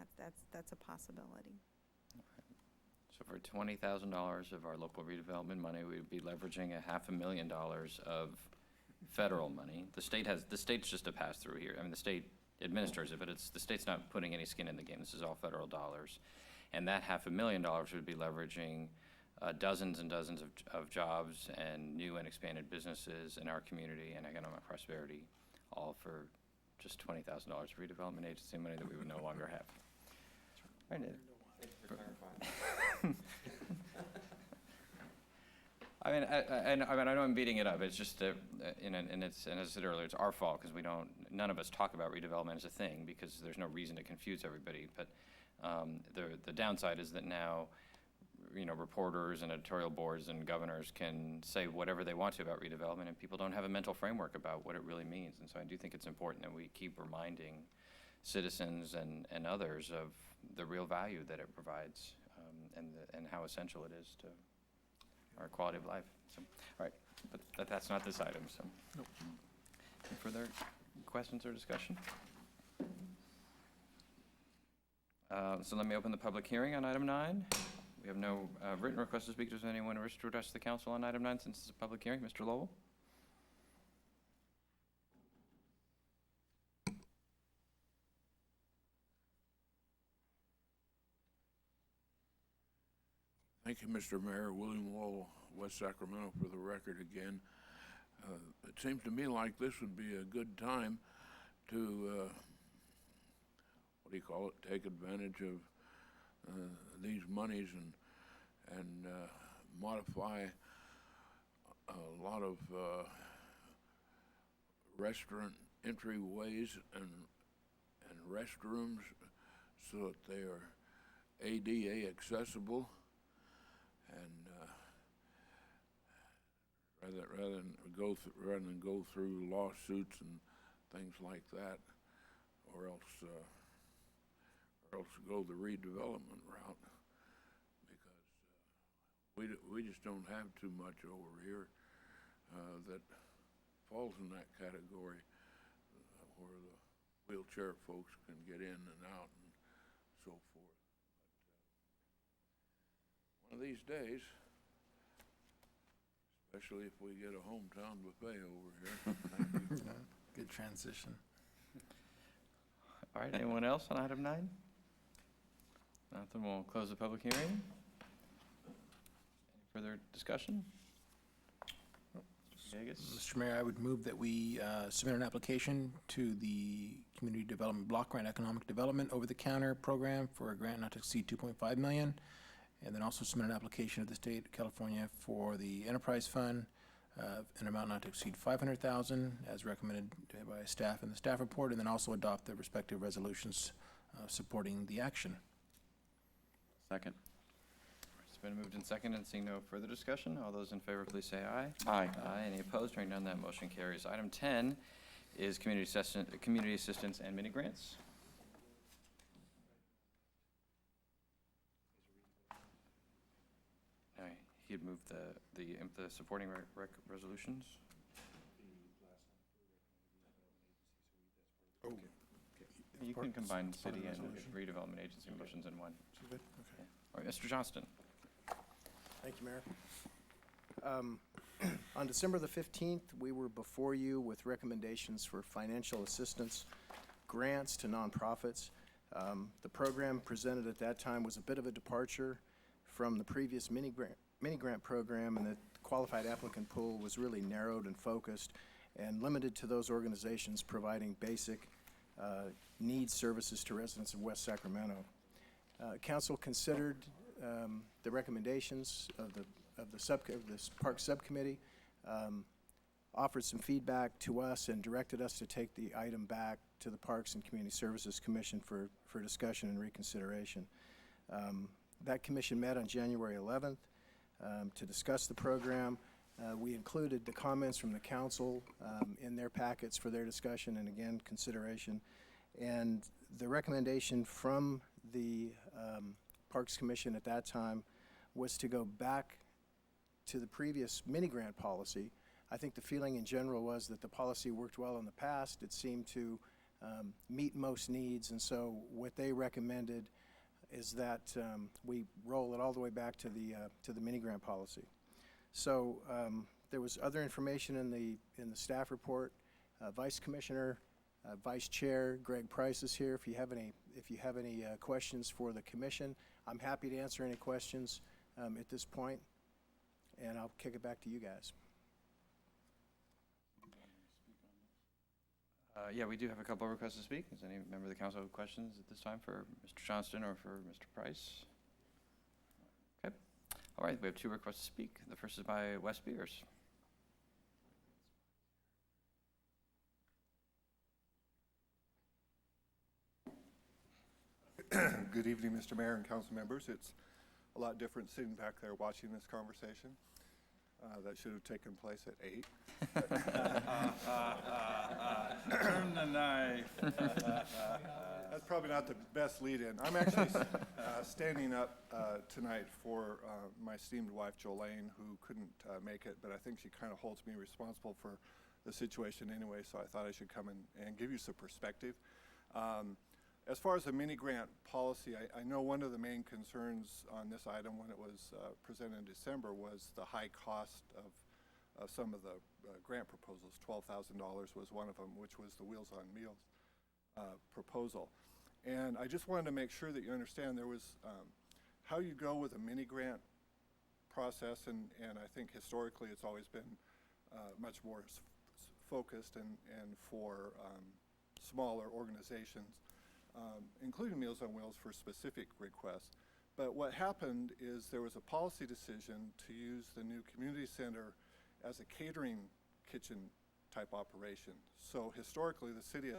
Speaker 15: That's a possibility.
Speaker 1: So for $20,000 of our local redevelopment money, we would be leveraging $500,000 of federal money. The state's just a pass-through here. I mean, the state administers it, but the state's not putting any skin in the game. This is all federal dollars. And that $500,000 would be leveraging dozens and dozens of jobs and new and expanded businesses in our community and economic prosperity, all for just $20,000 redevelopment agency money that we would no longer have. Right, I mean, I know I'm beating it up. It's just, and as I said earlier, it's our fault because none of us talk about redevelopment as a thing because there's no reason to confuse everybody. But the downside is that now, reporters and editorial boards and governors can say whatever they want to about redevelopment, and people don't have a mental framework about what it really means. And so I do think it's important that we keep reminding citizens and others of the real value that it provides, and how essential it is to our quality of life. So, all right, but that's not this item, so.
Speaker 5: Nope.
Speaker 1: Any further questions or discussion? So let me open the public hearing on item 9. We have no written requests to speak. Does anyone wish to address the council on item 9 since it's a public hearing? Mr. Lowell?
Speaker 2: Thank you, Mr. Mayor. William Lowell, West Sacramento, for the record again. It seems to me like this would be a good time to, take advantage of these monies and modify a lot of restaurant entryways and restrooms so that they are ADA accessible. And rather than go through lawsuits and things like that, or else go the redevelopment route, because we just don't have too much over here that falls in that category where the wheelchair folks can get in and out and so forth. One of these days, especially if we get a hometown buffet over here. Thank you.
Speaker 5: Good transition.
Speaker 1: All right, anyone else on item 9? Nothing, we'll close the public hearing. Any further discussion? Mr. Vegas?
Speaker 5: Mr. Mayor, I would move that we submit an application to the Community Development Block Grant Economic Development Over-the-Counter Program for a grant not to exceed $2.5 million, and then also submit an application to the state of California for the Enterprise Fund, an amount not to exceed $500,000, as recommended by staff in the staff report, and then also adopt the respective resolutions supporting the action.
Speaker 11: Second.
Speaker 1: It's been moved and seconded, seeing no further discussion. All those in favor, please say aye.
Speaker 11: Aye.
Speaker 1: Aye. Any opposed? Hearing none, that motion carries. Item 10 is community assistance and mini grants. He had moved the supporting resolutions.
Speaker 5: Oh.
Speaker 1: You can combine city and redevelopment agency motions in one.
Speaker 13: Okay.
Speaker 1: All right, Mr. Johnston.
Speaker 13: Thank you, Mayor. On December the 15th, we were before you with recommendations for financial assistance grants to nonprofits. The program presented at that time was a bit of a departure from the previous mini grant program, and the qualified applicant pool was really narrowed and focused and limited to those organizations providing basic needs services to residents of West Sacramento. Council considered the recommendations of this Park Subcommittee, offered some feedback to us, and directed us to take the item back to the Parks and Community Services Commission for discussion and reconsideration. That commission met on January 11th to discuss the program. We included the comments from the council in their packets for their discussion and, again, consideration. And the recommendation from the Parks Commission at that time was to go back to the previous mini-grant policy. I think the feeling in general was that the policy worked well in the past. It seemed to meet most needs, and so what they recommended is that we roll it all the way back to the mini-grant policy. So there was other information in the staff report. Vice Commissioner, Vice Chair Greg Price is here. If you have any questions for the commission, I'm happy to answer any questions at this point, and I'll kick it back to you guys.
Speaker 1: Yeah, we do have a couple of requests to speak. Does any member of the council have questions at this time for Mr. Johnston or for Mr. Price? Okay. All right, we have 2 requests to speak. The first is by Wes Beers.
Speaker 16: Good evening, Mr. Mayor and council members. It's a lot different sitting back there watching this conversation. That should have taken place at 8.
Speaker 7: Turn the knife.
Speaker 16: That's probably not the best lead-in. I'm actually standing up tonight for my esteemed wife, Jolene, who couldn't make it, but I think she kind of holds me responsible for the situation anyway, so I thought I should come and give you some perspective. As far as the mini-grant policy, I know one of the main concerns on this item when it was presented in December was the high cost of some of the grant proposals. $12,000 was one of them, which was the Wheels on Meals proposal. And I just wanted to make sure that you understand there was how you go with a mini-grant process, and I think historically it's always been much more focused and for smaller organizations. Including Meals on Wheels for specific requests. But what happened is there was a policy decision to use the new community center as a catering kitchen type operation. So historically, the city